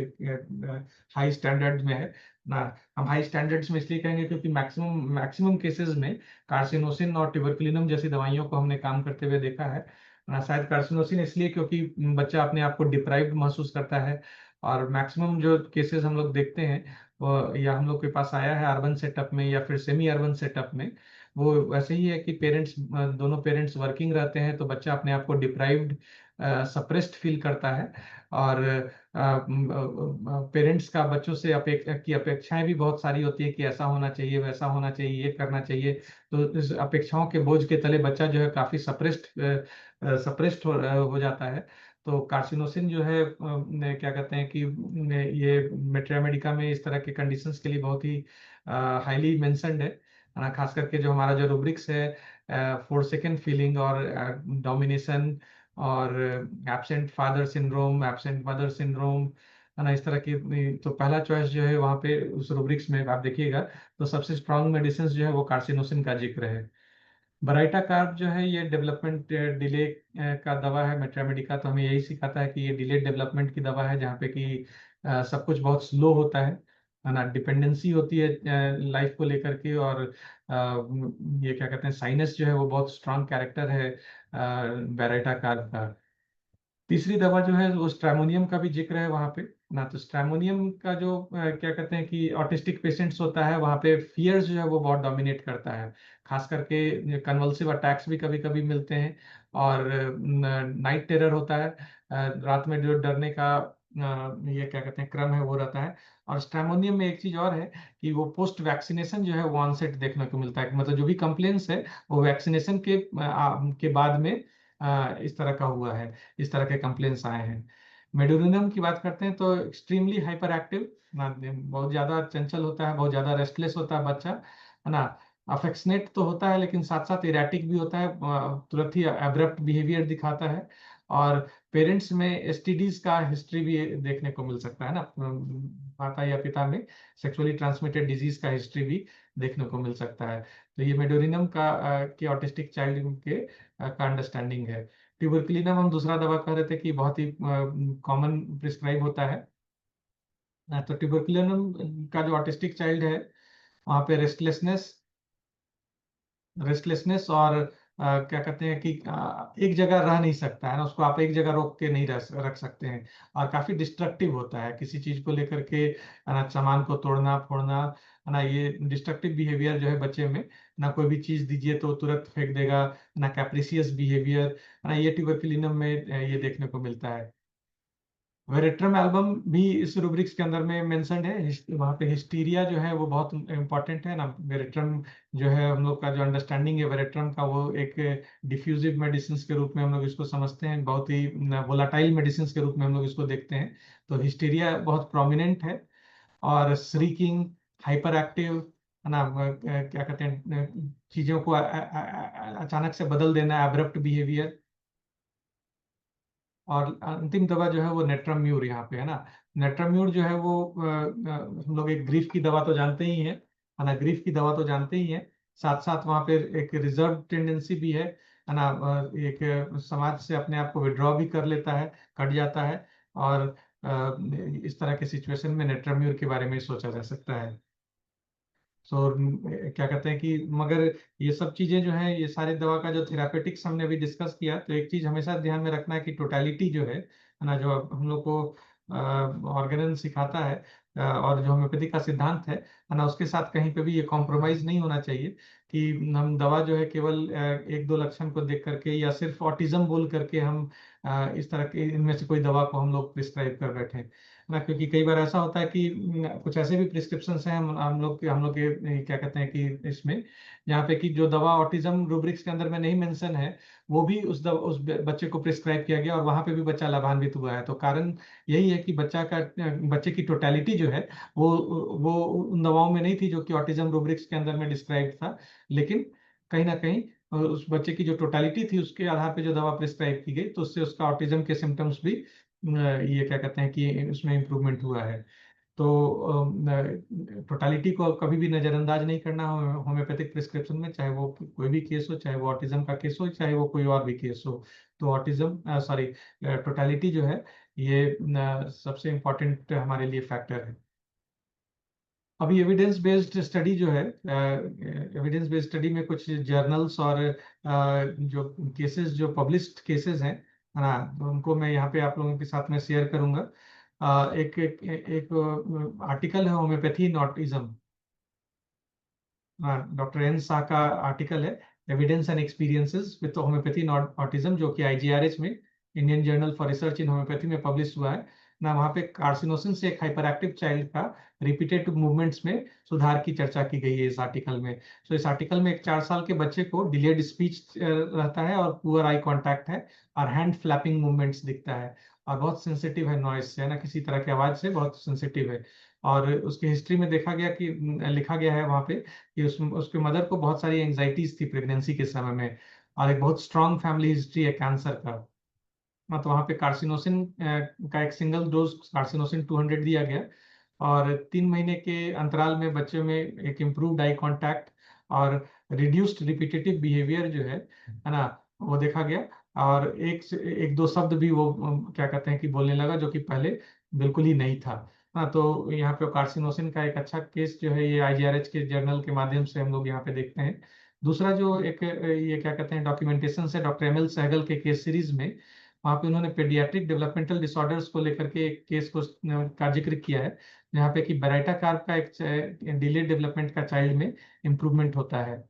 हाई स्टैंडर्ड में है ना। हम हाई स्टैंडर्ड्स में इसलिए कहेंगे क्योंकि मैक्सिमम केसेस में कार्सिनोसिन और ट्यूबरकुलिनम जैसी दवाइयों को हमने काम करते हुए देखा है। शायद कार्सिनोसिन इसलिए क्योंकि बच्चा अपने आप को डिप्राइव्ड महसूस करता है, और मैक्सिमम जो केसेस हम लोग देखते हैं वो या हम लोग के पास आया है अर्बन सेटअप में या फिर सेमी अर्बन सेटअप में, वो वैसे ही है कि पेरेंट्स दोनों पेरेंट्स वर्किंग रहते हैं तो बच्चा अपने आप को डिप्राइव्ड सप्रेस्ड फील करता है। और पेरेंट्स का बच्चों से की अपेक्षाएं भी बहुत सारी होती है कि ऐसा होना चाहिए, वैसा होना चाहिए, ये करना चाहिए। तो इस अपेक्षाओं के बोझ के तले बच्चा जो है काफी सप्रेस्ड हो जाता है। तो कार्सिनोसिन जो है क्या कहते हैं कि ये मेट्रिया में इस तरह के कंडीशंस के लिए बहुत ही हाईली मेंशन्ड है खास करके जो हमारा जो रूब्रिक्स है फोर सेकेंड फीलिंग और डोमिनेशन और absent father syndrome, absent mother syndrome है ना, इस तरह की। तो पहला चॉइस जो है वहाँ पे उस रूब्रिक्स में आप देखिएगा तो सबसे स्ट्रॉन्ग मेडिसिन जो है वो कार्सिनोसिन का जिक्र है। बराइटा कार्ब जो है ये डेवलपमेंट डिले का दवा है मेट्रामेडिका, तो हमें यही सिखाता है कि ये डिलेड डेवलपमेंट की दवा है जहाँ पे कि सब कुछ बहुत स्लो होता है ना, डिपेंडेंसी होती है लाइफ को लेकर के। और ये क्या कहते हैं साइनस जो है वो बहुत स्ट्रांग कैरेक्टर है बराइटा कार्ब का। तीसरी दवा जो है वो स्ट्रैमोनियम का भी जिक्र है वहाँ पे ना। तो स्ट्रैमोनियम का जो क्या कहते हैं कि ऑटिस्टिक पेशेंट्स होता है वहाँ पे फियर्स जो है वो बहुत डोमिनेट करता है, खास करके कन्वल्सिव अटैक्स भी कभी कभी मिलते हैं, और नाइट टेरर होता है, रात में जो डरने का ये क्या कहते हैं क्रम है वो रहता है। और स्ट्रैमोनियम में एक चीज और है कि वो पोस्ट वैक्सीनेशन जो है वो ऑनसेट देखने को मिलता है, कि मतलब जो भी कंप्लेंट्स है वो वैक्सीनेशन के बाद में इस तरह का हुआ है, इस तरह के कंप्लेंट्स आए हैं। मेडोरिनम की बात करते हैं तो एक्सट्रीमली हाइपर एक्टिव ना, बहुत ज्यादा चंचल होता है, बहुत ज्यादा रेस्टलेस होता है बच्चा है ना। अफेक्शनेट तो होता है लेकिन साथ साथ इरेटिक भी होता है, तुरंत ही एब्रप्ट बिहेवियर दिखाता है। और पेरेंट्स में एसटीडीज का हिस्ट्री भी देखने को मिल सकता है ना, माता या पिता में सेक्सुअली ट्रांसमिटेड डिजीज का हिस्ट्री भी देखने को मिल सकता है। तो ये मेडोरिनम का के ऑटिस्टिक चाइल्ड के का अंडरस्टैंडिंग है। ट्यूबरकुलिनम हम दूसरा दवा कह रहे थे कि बहुत ही कॉमन प्रिस्क्राइब होता है। तो ट्यूबरकुलिनम का जो ऑटिस्टिक चाइल्ड है वहाँ पे रेस्टलेसनेस और क्या कहते हैं कि एक जगह रह नहीं सकता है ना, उसको आप एक जगह रोक के नहीं रख सकते हैं। और काफी डिस्ट्रक्टिव होता है किसी चीज को लेकर के है ना, सामान को तोड़ना फोड़ना है ना, ये डिस्ट्रक्टिव बिहेवियर जो है बच्चे में ना, कोई भी चीज दीजिए तो तुरंत फेंक देगा ना, कैप्रिसियस बिहेवियर है ना, ये ट्यूबरकुलिनम में ये देखने को मिलता है। वेरेट्रम एल्बम भी इस रूब्रिक्स के अंदर में मेंशन्ड है। वहाँ पे हिस्टीरिया जो है वो बहुत इंपॉर्टेंट है ना। वेरेट्रम जो है हम लोग का जो अंडरस्टैंडिंग है वेरेट्रम का वो एक डिफ्यूजिव मेडिसिन के रूप में हम लोग इसको समझते हैं, बहुत ही वोलाटाइल मेडिसिन के रूप में हम लोग इसको देखते हैं। तो हिस्टीरिया बहुत प्रोमिनेंट है। और श्रीकिंग, हाइपर एक्टिव है ना, क्या कहते हैं चीजों को अचानक से बदल देना, एब्रप्ट बिहेवियर। और अंतिम दवा जो है वो नेट्राम्यूर यहाँ पे है ना। नेट्राम्यूर जो है वो हम लोग एक ग्रीफ की दवा तो जानते ही है ना, ग्रीफ की दवा तो जानते ही हैं। साथ साथ वहाँ पे एक रिजर्व टेंडेंसी भी है ना, एक समाज से अपने आप को विड्रॉ भी कर लेता है, कट जाता है। और इस तरह के सिचुएशन में नेट्राम्यूर के बारे में सोचा जा सकता है। सो क्या कहते हैं कि मगर ये सब चीजें जो है ये सारे दवा का जो थेरापेटिक्स हमने अभी डिस्कस किया, तो एक चीज हमेशा ध्यान में रखना है कि टोटालिटी जो है ना, जो हम लोग को ऑर्गेनल सिखाता है और जो होम्योपैथी का सिद्धांत है ना, उसके साथ कहीं पे भी ये कॉम्प्रोमाइज नहीं होना चाहिए कि हम दवा जो है केवल एक दो लक्षण को देख करके या सिर्फ ऑटिज्म बोल करके हम इस तरह के इनमें से कोई दवा को हम लोग प्रिस्क्राइब कर बैठे ना। क्योंकि कई बार ऐसा होता है कि कुछ ऐसे भी प्रिस्क्रिप्शन हैं हम लोग के क्या कहते हैं कि इसमें जहाँ पे कि जो दवा ऑटिज्म रूब्रिक्स के अंदर में नहीं मेंशन है वो भी उस बच्चे को प्रिस्क्राइब किया गया और वहां पे भी बच्चा लाभान्वित हुआ है। तो कारण यही है कि बच्चे की टोटलिटी जो है वो उन दवाओं में नहीं थी जो कि ऑटिज्म रूब्रिक्स के अंदर में डिस्क्राइब था, लेकिन कहीं ना कहीं उस बच्चे की जो टोटालिटी थी उसके आधार पे जो दवा प्रिस्क्राइब की गई, तो उससे उसका ऑटिज्म के सिम्टम्स भी ये क्या कहते हैं कि उसमें इम्प्रूवमेंट हुआ है। तो टोटालिटी को कभी भी नज़रअंदाज नहीं करना होम्योपैथिक प्रिस्क्रिप्शन में, चाहे वो कोई भी केस हो, चाहे वो ऑटिज्म का केस हो, चाहे वो कोई और भी केस हो। तो ऑटिज्म सॉरी टोटालिटी जो है ये सबसे इम्पोर्टेंट हमारे लिए फैक्टर है। अभी एविडेंस बेस्ड स्टडी जो है, एविडेंस बेस्ड स्टडी में कुछ जर्नल्स और जो केसेस, जो पब्लिश्ड केसेस हैं, है ना, तो उनको मैं यहाँ पे आप लोगों के साथ में शेयर करूंगा। एक आर्टिकल है होम्योपैथी इन ऑटिज्म, डॉक्टर एन शाह का आर्टिकल है, evidence and experiences with homeopathy in autism, जो कि आईजीआरएच में, Indian journal for research in homeopathy में पब्लिश हुआ है ना। वहाँ पे कार्सिनोसिन से एक हाइपर एक्टिव चाइल्ड का रिपीटेड मूवमेंट्स में सुधार की चर्चा की गई है इस आर्टिकल में। तो इस आर्टिकल में एक 4 साल के बच्चे को डिलेड स्पीच रहता है और पुअर आई कांटेक्ट है और हैंड फ्लैपिंग मूवमेंट्स दिखता है और बहुत सेंसिटिव है नॉइज से, है ना, किसी तरह की आवाज से बहुत सेंसिटिव है। और उसकी हिस्ट्री में देखा गया कि लिखा गया है वहाँ पे कि उसके मदर को बहुत सारी एंजाइटीज थी प्रेगनेंसी के समय में, और एक बहुत स्ट्रांग फैमिली हिस्ट्री है कैंसर का। तो वहाँ पे कार्सिनोसिन का एक सिंगल डोज कार्सिनोसिन 200 दिया गया और 3 महीने के अंतराल में बच्चे में एक इम्प्रूव्ड आई कांटेक्ट और रिड्यूस्ड रिपीटेटिव बिहेवियर जो है ना, वो देखा गया। और एक दो शब्द भी वो क्या कहते हैं कि बोलने लगा, जो कि पहले बिल्कुल ही नहीं था। हाँ, तो यहाँ पे कार्सिनोसिन का एक अच्छा केस जो है ये आईजीआरएच के जर्नल के माध्यम से हम लोग यहाँ पे देखते हैं। दूसरा जो एक ये क्या कहते हैं डॉक्यूमेंटेशन से डॉक्टर एम एल सहगल के केस सीरीज में, वहाँ पे उन्होंने पेडियाट्रिक डेवलपमेंटल डिसऑर्डर्स को लेकर के एक केस को का जिक्र किया है, जहाँ पे कि बेराइटा कार्प का एक डिलेड डेवलपमेंट का चाइल्ड में इम्प्रूवमेंट होता है।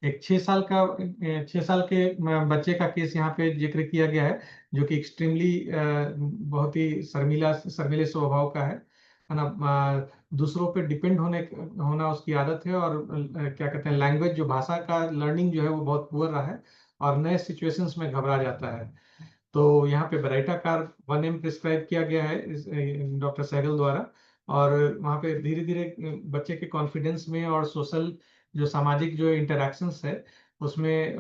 एक 6 साल के बच्चे का केस यहाँ पे जिक्र किया गया है, जो कि एक्सट्रीमली बहुत ही शर्मीले स्वभाव का है ना। दूसरों पे डिपेंड होना उसकी आदत है, और क्या कहते हैं लैंग्वेज, जो भाषा का लर्निंग जो है वो बहुत पुअर रहा है और नए सिचुएशंस में घबरा जाता है। तो यहाँ पे बेराइटा कार 1M प्रिस्क्राइब किया गया है डॉक्टर सहगल द्वारा, और वहाँ पे धीरे धीरे बच्चे के कॉन्फिडेंस में और सोशल जो सामाजिक जो इंटरेक्शंस है उसमें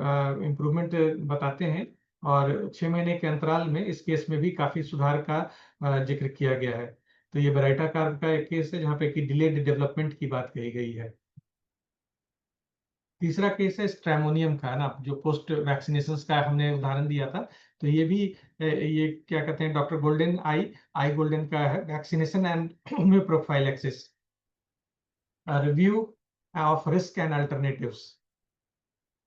इम्प्रूवमेंट बताते हैं। और 6 महीने के अंतराल में इस केस में भी काफी सुधार का जिक्र किया गया है। तो ये बेराइटा कार का एक केस है जहाँ पे कि डिलेड डेवलपमेंट की बात कही गई है। तीसरा केस है स्ट्रेमोनियम का, ना, जो पोस्ट वैक्सीनेशन का हमने उदाहरण दिया था। तो ये भी ये क्या कहते हैं डॉक्टर गोल्डन आई गोल्डन का है, vaccination and prophylaxis, review of risk and alternatives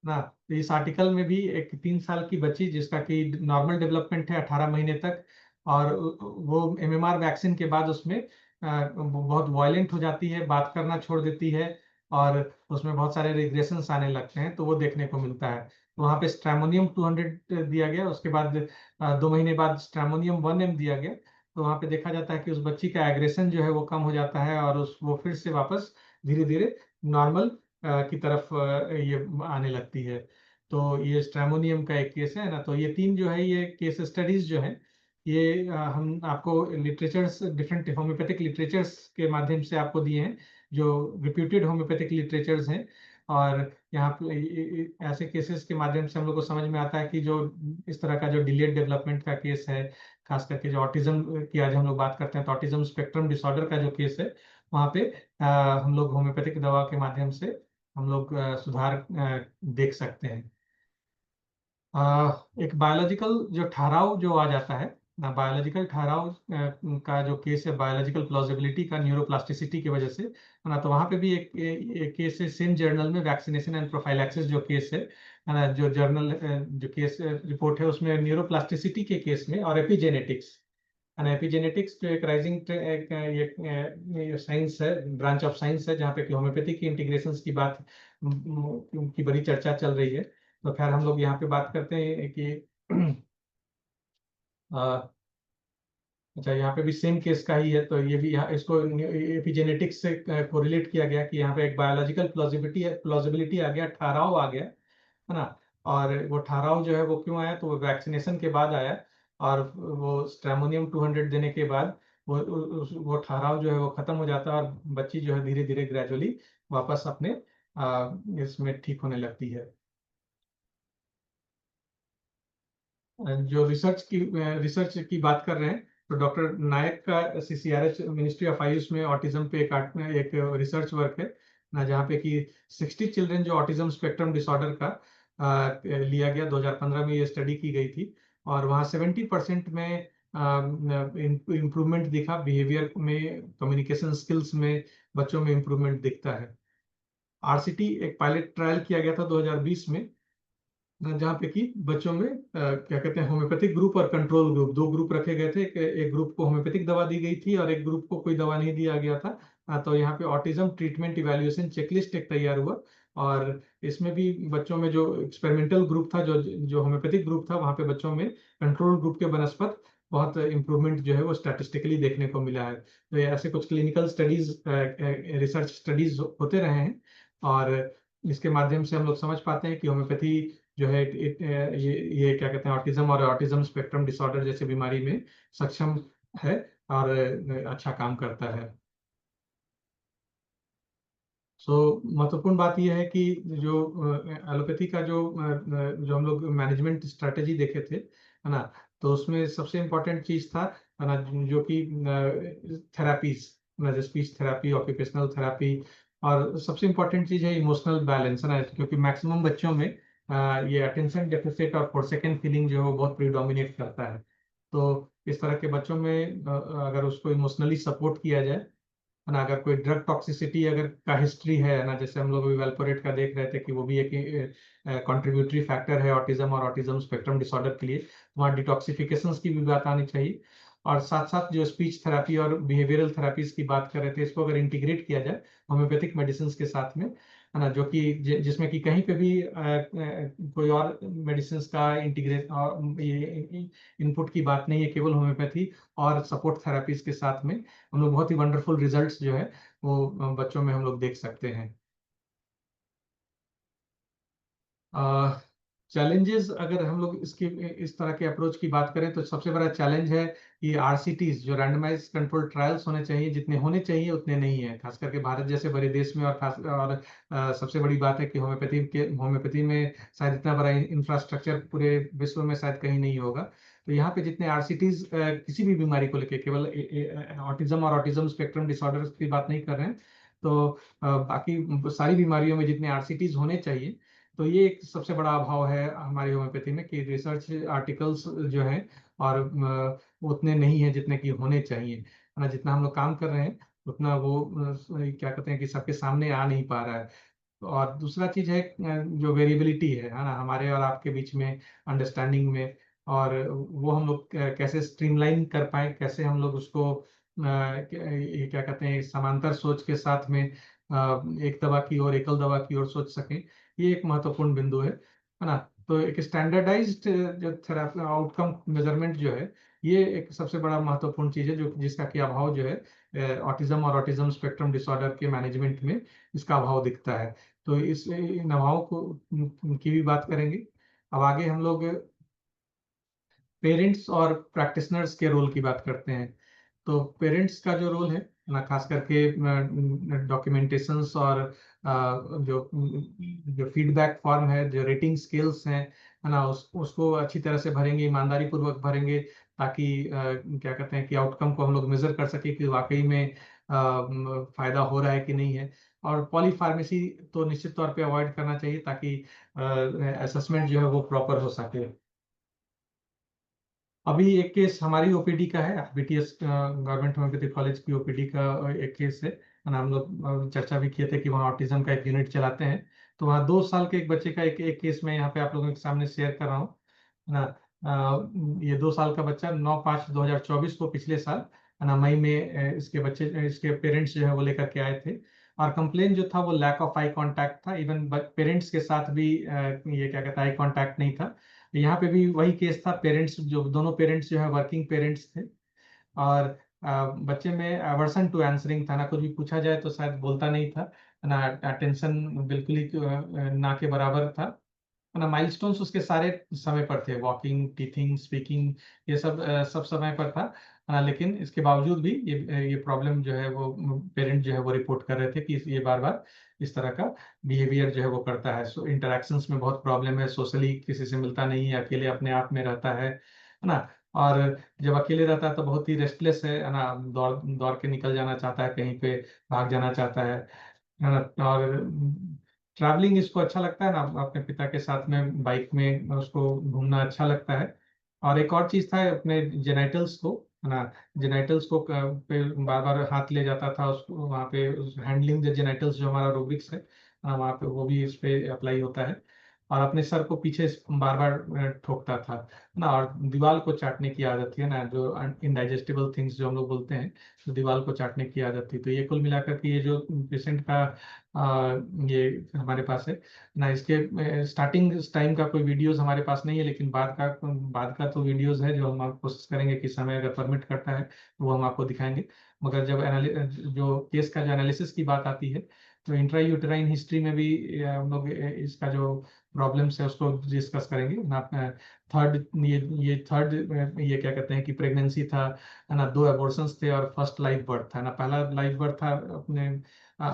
ना। तो इस आर्टिकल में भी एक 3 साल की बच्ची जिसका कि नॉर्मल डेवलपमेंट है 18 महीने तक, और वो एमएमआर वैक्सीन के बाद उसमें बहुत वायलेंट हो जाती है, बात करना छोड़ देती है और उसमें बहुत सारे रिग्रेशंस आने लगते हैं, तो वो देखने को मिलता है। तो वहाँ पे स्ट्रेमोनियम 200 दिया गया, उसके बाद 2 महीने बाद स्ट्रेमोनियम 1M दिया गया। तो वहाँ पे देखा जाता है कि उस बच्ची का एग्रेशन जो है वो कम हो जाता है और वो फिर से वापस धीरे धीरे नॉर्मल की तरफ ये आने लगती है। तो ये स्ट्रेमोनियम का एक केस है ना। तो ये 3 जो है ये केस स्टडीज जो है ये हम आपको लिटरेचर्स, डिफरेंट होम्योपैथिक लिटरेचर्स के माध्यम से आपको दिए हैं, जो रिप्यूटेड होम्योपैथिक लिटरेचर्स हैं। और यहाँ पे ऐसे केसेस के माध्यम से हम लोग को समझ में आता है कि जो इस तरह का जो डिलेड डेवलपमेंट का केस है, खास करके जो ऑटिज्म की आज हम लोग बात करते हैं, तो ऑटिज्म स्पेक्ट्रम डिसऑर्डर का जो केस है वहाँ पे हम लोग होम्योपैथिक दवा के माध्यम से हम लोग सुधार देख सकते हैं। एक बायोलॉजिकल जो ठहराव जो आ जाता है ना, बायोलॉजिकल ठहराव का जो केस है, बायोलॉजिकल प्लॉजिबिलिटी का न्यूरोप्लास्टिसिटी की वजह से, है ना। तो वहाँ पे भी एक केस है सेम जर्नल में, वैक्सीनेशन एंड प्रोफाइलैक्सिस जो केस है ना, जो जर्नल जो केस रिपोर्ट है उसमें न्यूरोप्लास्टिसिटी के केस में और एपिजेनेटिक्स, एपिजेनेटिक्स जो एक राइजिंग एक साइंस है, ब्रांच ऑफ साइंस है, जहाँ पे कि होम्योपैथी की इंटीग्रेशंस की बात की बड़ी चर्चा चल रही है। तो खैर हम लोग यहाँ पे बात करते हैं कि अच्छा, यहाँ पे भी सेम केस का ही है, तो ये भी यहाँ इसको एपिजेनेटिक्स से कोरिलेट किया गया कि यहाँ पे एक बायोलॉजिकल प्लॉजिबिलिटी आ गया, ठहराव आ गया, है ना। और वो ठहराव जो है वो क्यों आया, तो वो वैक्सीनेशन के बाद आया, और वो स्ट्रेमोनियम 200 देने के बाद वो ठहराव जो है वो खत्म हो जाता है और बच्ची जो है धीरे धीरे ग्रेजुअली वापस अपने इसमें ठीक होने लगती है। जो रिसर्च की बात कर रहे हैं, तो डॉक्टर नायक का सीसीआरएच मिनिस्ट्री ऑफ आयुष में ऑटिज्म पे एक रिसर्च वर्क है ना, जहाँ पे कि 60 चिल्ड्रन जो ऑटिज्म स्पेक्ट्रम डिसऑर्डर का लिया गया, 2015 में ये स्टडी की गई थी, और वहाँ 70% में इम्प्रूवमेंट दिखा, बिहेवियर में, कम्युनिकेशन स्किल्स में बच्चों में इम्प्रूवमेंट दिखता है। आरसीटी एक पायलट ट्रायल किया गया था 2020 में, जहाँ पे कि बच्चों में क्या कहते हैं, होम्योपैथिक ग्रुप और कंट्रोल ग्रुप, दो ग्रुप रखे गए थे। एक ग्रुप को होम्योपैथिक दवा दी गई थी और एक ग्रुप को कोई दवा नहीं दिया गया था। तो यहाँ पे ऑटिज्म ट्रीटमेंट इवैल्यूएशन चेकलिस्ट एक तैयार हुआ, और इसमें भी बच्चों में जो एक्सपेरिमेंटल ग्रुप था, जो जो होम्योपैथिक ग्रुप था, वहाँ पे बच्चों में कंट्रोल ग्रुप के बनस्पत बहुत इंप्रूवमेंट जो है वो स्टैटिस्टिकली देखने को मिला है। तो ये ऐसे कुछ क्लिनिकल स्टडीज, रिसर्च स्टडीज होते रहे हैं, और इसके माध्यम से हम लोग समझ पाते हैं कि होम्योपैथी जो है ये क्या कहते हैं, ऑटिज्म और ऑटिज्म स्पेक्ट्रम डिसऑर्डर जैसे बीमारी में सक्षम है और अच्छा काम करता है। महत्वपूर्ण बात यह है कि जो एलोपैथी का जो हम लोग मैनेजमेंट स्ट्रेटेजी देखे थे, है ना, तो उसमें सबसे इम्पोर्टेंट चीज था, है ना, जो कि थेरापीज, जैसे स्पीच थेरापी, ऑक्यूपेशनल थेरापी, और सबसे इम्पोर्टेंट चीज है इमोशनल बैलेंस, है ना, क्योंकि मैक्सिमम बच्चों में ये अटेंशन डेफिसिट और फॉरसेकंड फीलिंग जो है वो बहुत प्रीडोमिनेट करता है। तो इस तरह के बच्चों में अगर उसको इमोशनली सपोर्ट किया जाए, है ना, अगर कोई ड्रग टॉक्सिसिटी अगर का हिस्ट्री है ना, जैसे हम लोग वेलपोरेट का देख रहे थे कि वो भी एक कंट्रीब्यूटरी फैक्टर है ऑटिज्म और ऑटिज्म स्पेक्ट्रम डिसऑर्डर के लिए, वहाँ डिटॉक्सिफिकेशन की भी बात आनी चाहिए। और साथ साथ जो स्पीच थेरापी और बिहेवियरल थेरापीज की बात कर रहे थे, इसको अगर इंटीग्रेट किया जाए होम्योपैथिक मेडिसिन के साथ में, है ना, जो कि जिसमें कि कहीं पे भी कोई और मेडिसिन का इंटीग्रेट और ये इनपुट की बात नहीं है, केवल होम्योपैथी और सपोर्ट थेरापीज के साथ में हम लोग बहुत ही वंडरफुल रिजल्ट्स जो है वो बच्चों में हम लोग देख सकते हैं। चैलेंजेस अगर हम लोग इसकी इस तरह के अप्रोच की बात करें, तो सबसे बड़ा चैलेंज है कि आरसीटीज जो रैंडमाइज कंट्रोल ट्रायल्स होने चाहिए, जितने होने चाहिए उतने नहीं है, खास करके भारत जैसे बड़े देश में, सबसे बड़ी बात है कि होम्योपैथी में शायद इतना बड़ा इंफ्रास्ट्रक्चर पूरे विश्व में शायद कहीं नहीं होगा। तो यहाँ पे जितने आरसीटीज किसी भी बीमारी को लेके, केवल ऑटिज्म और ऑटिज्म स्पेक्ट्रम डिसऑर्डर की बात नहीं कर रहे हैं, तो बाकी सारी बीमारियों में जितने आरसीटीज होने चाहिए, तो ये एक सबसे बड़ा अभाव है हमारी होम्योपैथी में, कि रिसर्च आर्टिकल्स जो हैं और उतने नहीं है जितने कि होने चाहिए, है ना, जितना हम लोग काम कर रहे हैं उतना वो क्या कहते हैं कि सबके सामने आ नहीं पा रहा है। और दूसरा चीज है जो वेरिएबिलिटी है ना, हमारे और आपके बीच में अंडरस्टैंडिंग में, और वो हम लोग कैसे स्ट्रीमलाइन कर पाए, कैसे हम लोग उसको ये क्या कहते हैं, समांतर सोच के साथ में एक दवा की ओर, एकल दवा की ओर सोच सकें, ये एक महत्वपूर्ण बिंदु है ना। तो एक स्टैंडर्डाइज्ड जो थेरापी आउटकम मेजरमेंट जो है, ये एक सबसे बड़ा महत्वपूर्ण चीज है, जो जिसका कि अभाव जो है ऑटिज्म और ऑटिज्म स्पेक्ट्रम डिसऑर्डर के मैनेजमेंट में इसका अभाव दिखता है। तो इस इन अभाव को की भी बात करेंगे। अब आगे हम लोग पेरेंट्स और प्रैक्टिशनर्स के रोल की बात करते हैं। तो पेरेंट्स का जो रोल है ना, खास करके डॉक्यूमेंटेशंस और जो जो फीडबैक फॉर्म है, जो रेटिंग स्केल्स हैं, है ना, उसको अच्छी तरह से भरेंगे, ईमानदारी पूर्वक भरेंगे, ताकि क्या कहते हैं कि आउटकम को हम लोग मेजर कर सके कि वाकई में फायदा हो रहा है कि नहीं है। और पॉली फार्मेसी तो निश्चित तौर पे अवॉइड करना चाहिए, ताकि असेसमेंट जो है वो प्रॉपर हो सके। अभी एक केस हमारी ओपीडी का है, बीटीएस गवर्नमेंट होम्योपैथिक कॉलेज की ओपीडी का एक केस है, और हम लोग चर्चा भी किए थे कि वहाँ ऑटिज्म का एक यूनिट चलाते हैं। तो वहाँ 2 साल के एक बच्चे का एक केस मैं यहाँ पे आप लोगों के सामने शेयर कर रहा हूँ, है ना। ये 2 साल का बच्चा 9/5/2024 को, पिछले साल, है ना, मई में इसके पेरेंट्स जो है वो लेकर के आए थे, और कंप्लेन जो था वो लैक ऑफ आई कांटेक्ट था। इवन पेरेंट्स के साथ भी ये क्या कहता है, आई कांटेक्ट नहीं था। यहाँ पे भी वही केस था, पेरेंट्स जो दोनों पेरेंट्स जो है वर्किंग पेरेंट्स थे, और बच्चे में अवर्सन टू आंसरिंग था ना, कुछ भी पूछा जाए तो शायद बोलता नहीं था ना, अटेंशन बिल्कुल ही ना के बराबर था। है ना। माइलस्टोन्स उसके सारे समय पर थे, वॉकिंग, टीथिंग, स्पीकिंग, ये सब सब समय पर था, है ना। लेकिन इसके बावजूद भी ये प्रॉब्लम जो है वो पेरेंट जो है वो रिपोर्ट कर रहे थे कि ये बार बार इस तरह का बिहेवियर जो है वो करता है। सो इंटरेक्शंस में बहुत प्रॉब्लम है, सोशली किसी से मिलता नहीं है, अकेले अपने आप में रहता है ना। और जब अकेले रहता है तो बहुत ही रेस्टलेस है ना, दौड़ दौड़ के निकल जाना चाहता है कहीं पे, भाग जाना चाहता है ना। और ट्रैवलिंग इसको अच्छा लगता है ना, अपने पिता के साथ में बाइक में उसको घूमना अच्छा लगता है। और एक और चीज था, अपने जेनाइटल्स को, है ना, जेनाइटल्स को पे बार बार हाथ ले जाता था उसको, वहाँ पे हैंडलिंग द जेनाइटल्स जो हमारा रोबिक्स है, वहाँ पे वो भी इस पे अप्लाई होता है। और अपने सर को पीछे बार बार ठोकता था ना। और दीवार को चाटने की आदत थी ना, जो इनडाइजेस्टिबल थिंग्स जो हम लोग बोलते हैं, तो दीवार को चाटने की आदत थी। तो ये कुल मिलाकर के ये जो पेशेंट का ये हमारे पास है ना। इसके स्टार्टिंग टाइम का कोई वीडियोस हमारे पास नहीं है, लेकिन बाद का तो वीडियोस है, जो हम आप कोशिश करेंगे कि समय अगर परमिट करता है तो वो हम आपको दिखाएंगे। मगर जब जो केस का जो एनालिसिस की बात आती है, तो इंट्रा यूटेराइन हिस्ट्री में भी हम लोग इसका जो प्रॉब्लम्स है उसको डिस्कस करेंगे ना। थर्ड ये थर्ड ये क्या कहते हैं कि प्रेगनेंसी था, है ना, 2 अबॉर्शंस थे और फर्स्ट लाइव बर्थ था ना। पहला लाइव बर्थ था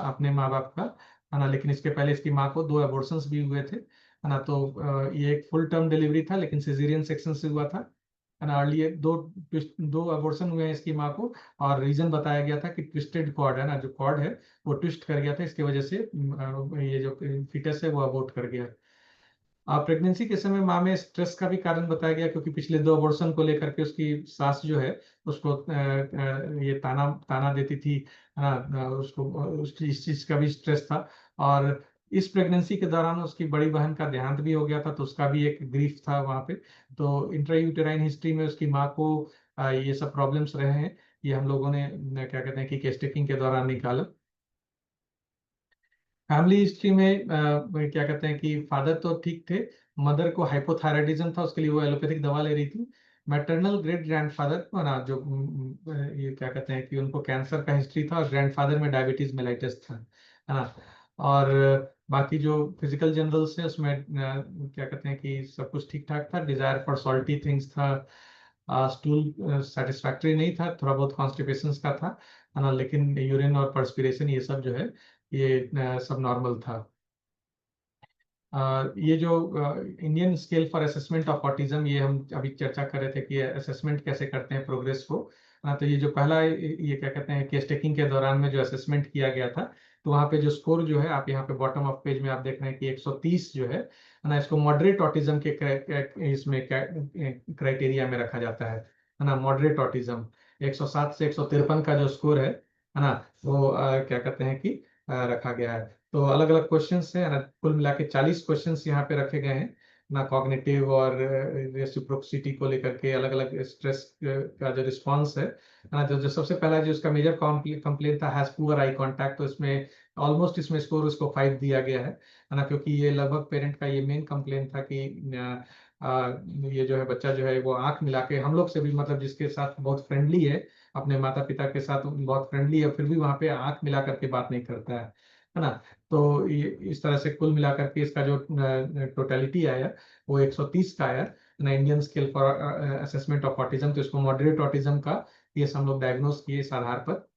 अपने माँ बाप का, है ना। लेकिन इसके पहले इसकी माँ को 2 अबॉर्शंस भी हुए थे, है ना। तो ये एक फुल टर्म डिलीवरी था, लेकिन सिजेरियन सेक्शन से हुआ था, है ना। अर्ली 2 अबॉर्शन हुए हैं इसकी माँ को। और रीजन बताया गया था कि ट्विस्टेड कॉर्ड, है ना, जो कॉर्ड है वो ट्विस्ट कर गया था, इसकी वजह से ये जो फीटस है वो अबॉर्ट कर गया। प्रेगनेंसी के समय माँ में स्ट्रेस का भी कारण बताया गया, क्योंकि पिछले 2 अबॉर्शन को लेकर के उसकी सास जो है उसको ये ताना ताना देती थी, है ना। उसको उसकी इस चीज का भी स्ट्रेस था। और इस प्रेगनेंसी के दौरान उसकी बड़ी बहन का देहांत भी हो गया था, तो उसका भी एक ग्रीफ था वहाँ पे। तो इंट्रायूटेराइन हिस्ट्री में उसकी माँ को ये सब प्रॉब्लम्स रहे हैं। ये हम लोगों ने क्या कहते हैं कि केस टेकिंग के दौरान निकाला। फैमिली हिस्ट्री में क्या कहते हैं कि फादर तो ठीक थे, मदर को हाइपोथायराइडिज्म था, उसके लिए वो एलोपैथिक दवा ले रही थी। मैटरनल ग्रेट ग्रैंडफादर को ना, जो ये क्या कहते हैं कि उनको कैंसर का हिस्ट्री था, और ग्रैंडफादर में डायबिटीज मेलाइटस था, है ना। और बाकी जो फिजिकल जनरल्स है उसमें क्या कहते हैं कि सब कुछ ठीक ठाक था। डिजायर फॉर सॉल्टी थिंग्स था, स्टूल सेटिस्फैक्टरी नहीं था, थोड़ा बहुत कॉन्स्टिपेशन का था, है ना। लेकिन यूरिन और पर्सपिरेशन ये सब जो है ये सब नॉर्मल था। ये जो Indian scale for assessment of autism, ये हम अभी चर्चा कर रहे थे कि असेसमेंट कैसे करते हैं प्रोग्रेस को। तो ये जो पहला ये क्या कहते हैं केस टेकिंग के दौरान में जो असेसमेंट किया गया था, तो वहाँ पे जो स्कोर जो है, आप यहाँ पे बॉटम ऑफ पेज में आप देख रहे हैं कि 130 जो है ना, इसको मॉडरेट ऑटिज्म के इसमें क्राइटेरिया में रखा जाता है ना। मॉडरेट ऑटिज्म 107 से 153 का जो स्कोर है ना, वो क्या कहते हैं कि रखा गया है। तो अलग अलग क्वेश्चंस हैं ना, कुल मिला के 40 क्वेश्चंस यहाँ पे रखे गए हैं ना। कॉग्निटिव और रेसिप्रोसिटी को लेकर के अलग अलग स्ट्रेस का जो रिस्पांस है ना। जो सबसे पहला जो उसका मेजर कंप्लेन था, हैज पुअर आई कांटेक्ट, तो इसमें ऑलमोस्ट इसमें स्कोर उसको 5 दिया गया है ना। क्योंकि ये लगभग पेरेंट का ये मेन कंप्लेन था कि ये जो है बच्चा जो है वो आंख मिला के हम लोग से भी, मतलब जिसके साथ बहुत फ्रेंडली है, अपने माता पिता के साथ बहुत फ्रेंडली है, फिर भी वहां पे आंख मिला करके बात नहीं करता है ना। तो ये इस तरह से कुल मिलाकर के इसका जो टोटलिटी आया वो 130 का आया ना, Indian scale for assessment of autism. तो इसको मॉडरेट ऑटिज्म का ये हम लोग डायग्नोस किए इस आधार पर।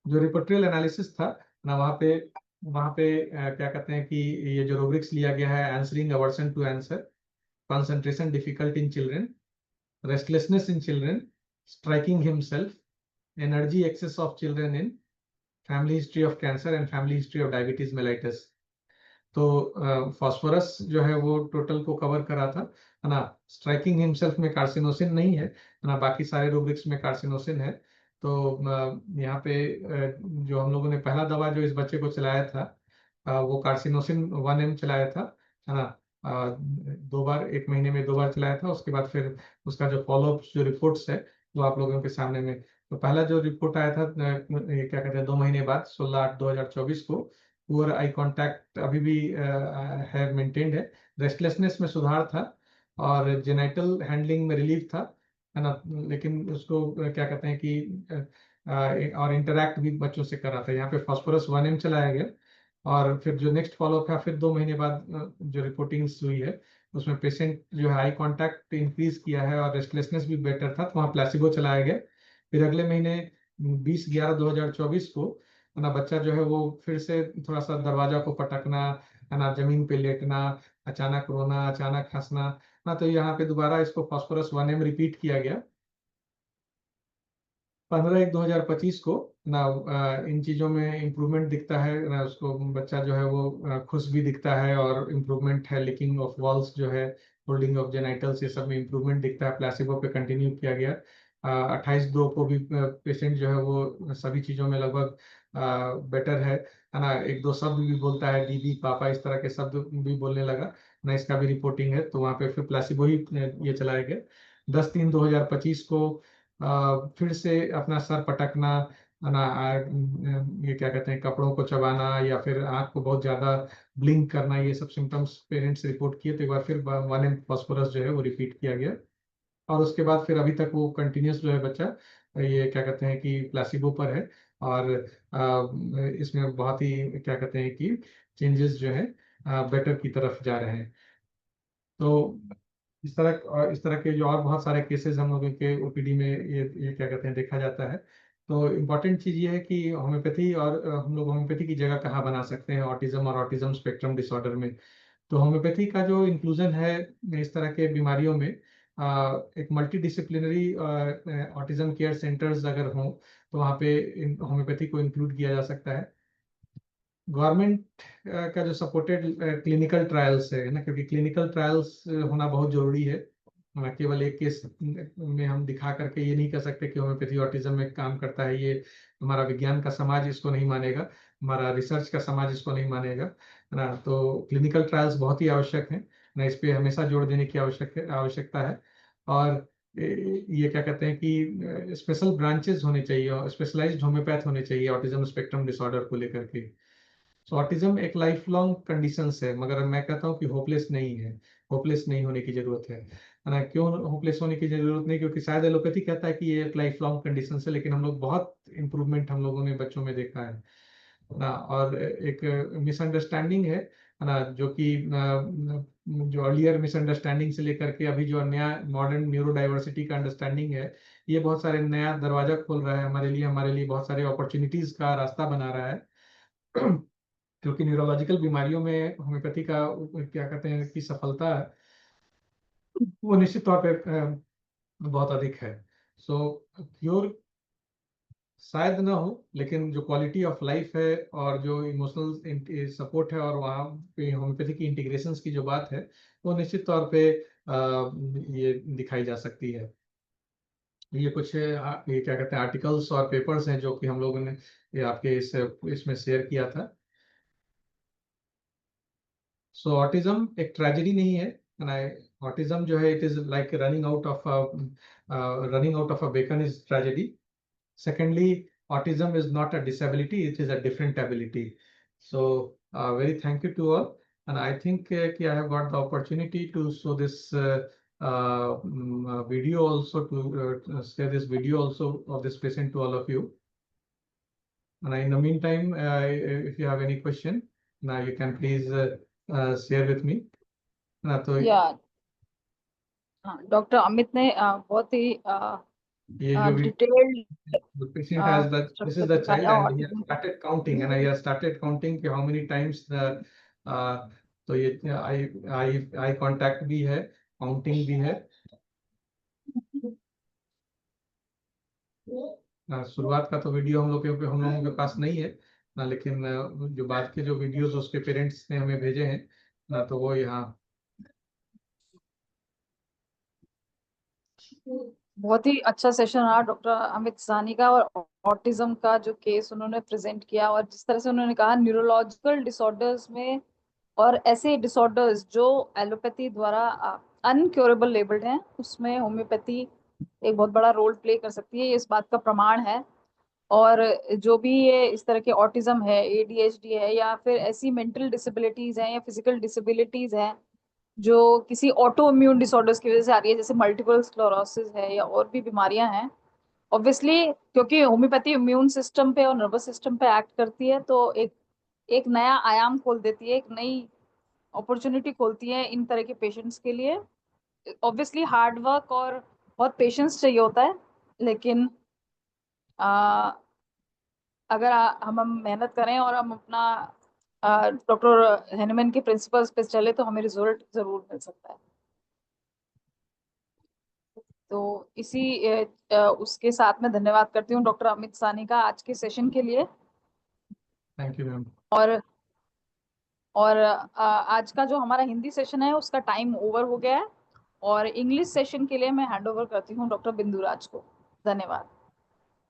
जो रिपोर्ट्रियल एनालिसिस था ना, वहाँ पे क्या कहते हैं कि ये जो रूब्रिक्स लिया गया है, answering aversion to answer, concentration difficult in children, restlessness in children, striking himself, energy excess of children in family history of cancer and family history of diabetes mellitus। तो फास्फोरस जो है वो टोटल को कवर करा था, है ना। स्ट्राइकिंग हिमसेल्फ में कार्सिनोसिन नहीं है ना, बाकी सारे रूब्रिक्स में कार्सिनोसिन है। तो यहाँ पे जो हम लोगों ने पहला दवा जो इस बच्चे को चलाया था, वो कार्सिनोसिन 1 mg चलाया था, है ना। 2 बार, 1 महीने में 2 बार चलाया था। उसके बाद फिर उसका जो फॉलोअप जो रिपोर्ट्स है वो आप लोगों के सामने में। तो पहला जो रिपोर्ट आया था ये क्या कहते हैं 2 महीने बाद 16/8/2024 को, पुअर आई कांटेक्ट अभी भी है, मेंटेन्ड है। रेस्टलेसनेस में सुधार था, और जेनाइटल हैंडलिंग में रिलीफ था, है ना। लेकिन उसको क्या कहते हैं कि और इंटरैक्ट भी बच्चों से कर रहा था। यहाँ पे फास्फोरस 1 mg चलाया गया, और फिर जो नेक्स्ट फॉलोअप है, फिर 2 महीने बाद जो रिपोर्टिंग्स हुई है उसमें पेशेंट जो है आई कांटेक्ट इंक्रीज किया है और रेस्टलेसनेस भी बेटर था, तो वहाँ प्लेसिबो चलाया गया। फिर अगले महीने 20/11/2024 को है ना बच्चा जो है वो फिर से थोड़ा सा दरवाजा को पटकना, है ना, जमीन पे लेटना, अचानक रोना, अचानक हंसना ना, तो यहाँ पे दोबारा इसको फास्फोरस 1M रिपीट किया गया 15/1/2025 को ना। इन चीज़ों में इम्प्रूवमेंट दिखता है ना, उसको बच्चा जो है वो खुश भी दिखता है और इम्प्रूवमेंट है, लिकिंग ऑफ वॉल्स जो है, होल्डिंग ऑफ जेनाइटल्स, ये सब में इम्प्रूवमेंट दिखता है। प्लेसिबो पे कंटिन्यू किया गया। 28/2 को भी पेशेंट जो है वो सभी चीज़ों में लगभग बेटर है ना। एक दो शब्द भी बोलता है, दीदी, पापा, इस तरह के शब्द भी बोलने लगा ना, इसका भी रिपोर्टिंग है। तो वहाँ पे फिर प्लेसिबो ही ये चलाया गया। 10/3/2025 को फिर से अपना सर पटकना, है ना, ये क्या कहते हैं, कपड़ों को चबाना या फिर आंख को बहुत ज्यादा ब्लिंक करना, ये सब सिम्टम्स पेरेंट्स रिपोर्ट किए। तो एक बार फिर 1M फास्फोरस जो है वो रिपीट किया गया। और उसके बाद फिर अभी तक वो कंटिन्यूस जो है बच्चा ये क्या कहते हैं कि प्लेसिबो पर है। और इसमें बहुत ही क्या कहते हैं कि चेंजेस जो है बेटर की तरफ जा रहे हैं। तो इस तरह के जो और बहुत सारे केसेस हम लोगों के ओपीडी में ये क्या कहते हैं देखा जाता है। तो इम्पॉर्टेंट चीज़ ये है कि होम्योपैथी और हम लोग होम्योपैथी की जगह कहाँ बना सकते हैं ऑटिज्म और ऑटिज्म स्पेक्ट्रम डिसऑर्डर में। तो होम्योपैथी का जो इंक्लूजन है इस तरह के बीमारियों में, एक multi disciplinary autism care centres अगर हों तो वहाँ पे होम्योपैथी को इंक्लूड किया जा सकता है। गवर्नमेंट का जो सपोर्टेड क्लिनिकल ट्रायल्स है ना, क्योंकि क्लिनिकल ट्रायल्स होना बहुत जरूरी है। केवल एक केस में हम दिखा करके ये नहीं कह सकते कि होम्योपैथी ऑटिज्म में काम करता है। ये हमारा विज्ञान का समाज इसको नहीं मानेगा, हमारा रिसर्च का समाज इसको नहीं मानेगा, है ना। तो क्लिनिकल ट्रायल्स बहुत ही आवश्यक हैं ना, इस पे हमेशा जोर देने की आवश्यकता है। और ये क्या कहते हैं कि स्पेशल ब्रांचेस होने चाहिए और स्पेशलाइज्ड होम्योपैथ होने चाहिए ऑटिज्म स्पेक्ट्रम डिसऑर्डर को लेकर के। सो ऑटिज्म एक लाइफ लॉन्ग कंडीशन है, मगर मैं कहता हूँ कि होपलेस नहीं है। होपलेस नहीं होने की जरूरत है ना। क्यों होपलेस होने की जरूरत नहीं? क्योंकि शायद एलोपैथी कहता है कि ये एक लाइफ लॉन्ग कंडीशन है, लेकिन हम लोग बहुत इंप्रूवमेंट हम लोगों ने बच्चों में देखा है ना। और एक मिसअंडरस्टैंडिंग है ना, जो कि जो अर्लियर मिसअंडरस्टैंडिंग से लेकर के अभी जो नया मॉडर्न न्यूरो डाइवर्सिटी का अंडरस्टैंडिंग है, ये बहुत सारे नया दरवाजा खोल रहा है हमारे लिए बहुत सारे अपॉर्चुनिटीज का रास्ता बना रहा है। क्योंकि न्यूरोलॉजिकल बीमारियों में होम्योपैथी का क्या कहते हैं कि सफलता वो निश्चित तौर पे बहुत अधिक है। सो क्योर शायद ना हो, लेकिन जो क्वालिटी ऑफ लाइफ है और जो इमोशनल सपोर्ट है और वहाँ पे होम्योपैथी की इंटीग्रेशन की जो बात है, वो निश्चित तौर पे ये दिखाई जा सकती है। ये कुछ ये क्या कहते हैं आर्टिकल्स और पेपर्स हैं जो कि हम लोगों ने ये आपके इसमें शेयर किया था। सो ऑटिज्म एक ट्रेजेडी नहीं है। ऑटिज्म जो है it is like running out of a bacon is tragedy. Secondly, autism is not a disability, it is a different ability. So, very thank you to all. And I think I have got the opportunity to show this video also, to share this video also of this patient to all of you. And in the meantime, if you have any question, now you can please share with me. तो या डॉक्टर अमित ने बहुत ही ये जो detailed the patient has that this is structure the child दिखाया and he has ऑटिज्म का। started counting and he has started counting कि how many times the तो ये आई कांटेक्ट भी है, काउंटिंग भी है। शुरुआत का तो वीडियो हम लोगों के पास नहीं है ना, लेकिन जो बाद के जो वीडियोस उसके पेरेंट्स ने हमें भेजे हैं ना, तो वो यहाँ बहुत ही अच्छा सेशन रहा डॉक्टर अमित साहनी का, और ऑटिज्म का जो केस उन्होंने प्रेजेंट किया और जिस तरह से उन्होंने कहा न्यूरोलॉजिकल डिसऑर्डर्स में और ऐसे डिसऑर्डर्स जो एलोपैथी द्वारा अनक्योरेबल लेबल्ड हैं, उसमें होम्योपैथी एक बहुत बड़ा रोल प्ले कर सकती है, ये इस बात का प्रमाण है। और जो भी ये इस तरह के ऑटिज्म है, एडीएचडी है, या फिर ऐसी मेंटल डिसेबिलिटीज हैं या फिजिकल डिसेबिलिटीज हैं जो किसी ऑटो इम्यून डिसऑर्डर्स की वजह से आ रही है, जैसे मल्टीपल स्क्लेरोसिस है या और भी बीमारियां हैं, ऑब्वियसली क्योंकि होम्योपैथी इम्यून सिस्टम पे और नर्वस सिस्टम पे एक्ट करती है, तो एक एक नया आयाम खोल देती है, एक नई अपॉर्चुनिटी खोलती है इन तरह के पेशेंट्स के लिए। ऑब्वियसली हार्ड वर्क और बहुत पेशेंस चाहिए होता है, लेकिन आ, अगर हम मेहनत करें और हम अपना डॉक्टर हेनमैन के प्रिंसिपल्स पे चले तो हमें रिजल्ट जरूर मिल सकता है। तो इसी उसके साथ में धन्यवाद करती हूँ डॉक्टर अमित साहनी का आज के सेशन के लिए। Thank you ma'am. और आज का जो हमारा हिंदी सेशन है उसका टाइम ओवर हो गया है, और इंग्लिश सेशन के लिए मैं हैंड ओवर करती हूँ डॉक्टर बिंदु राज को। धन्यवाद।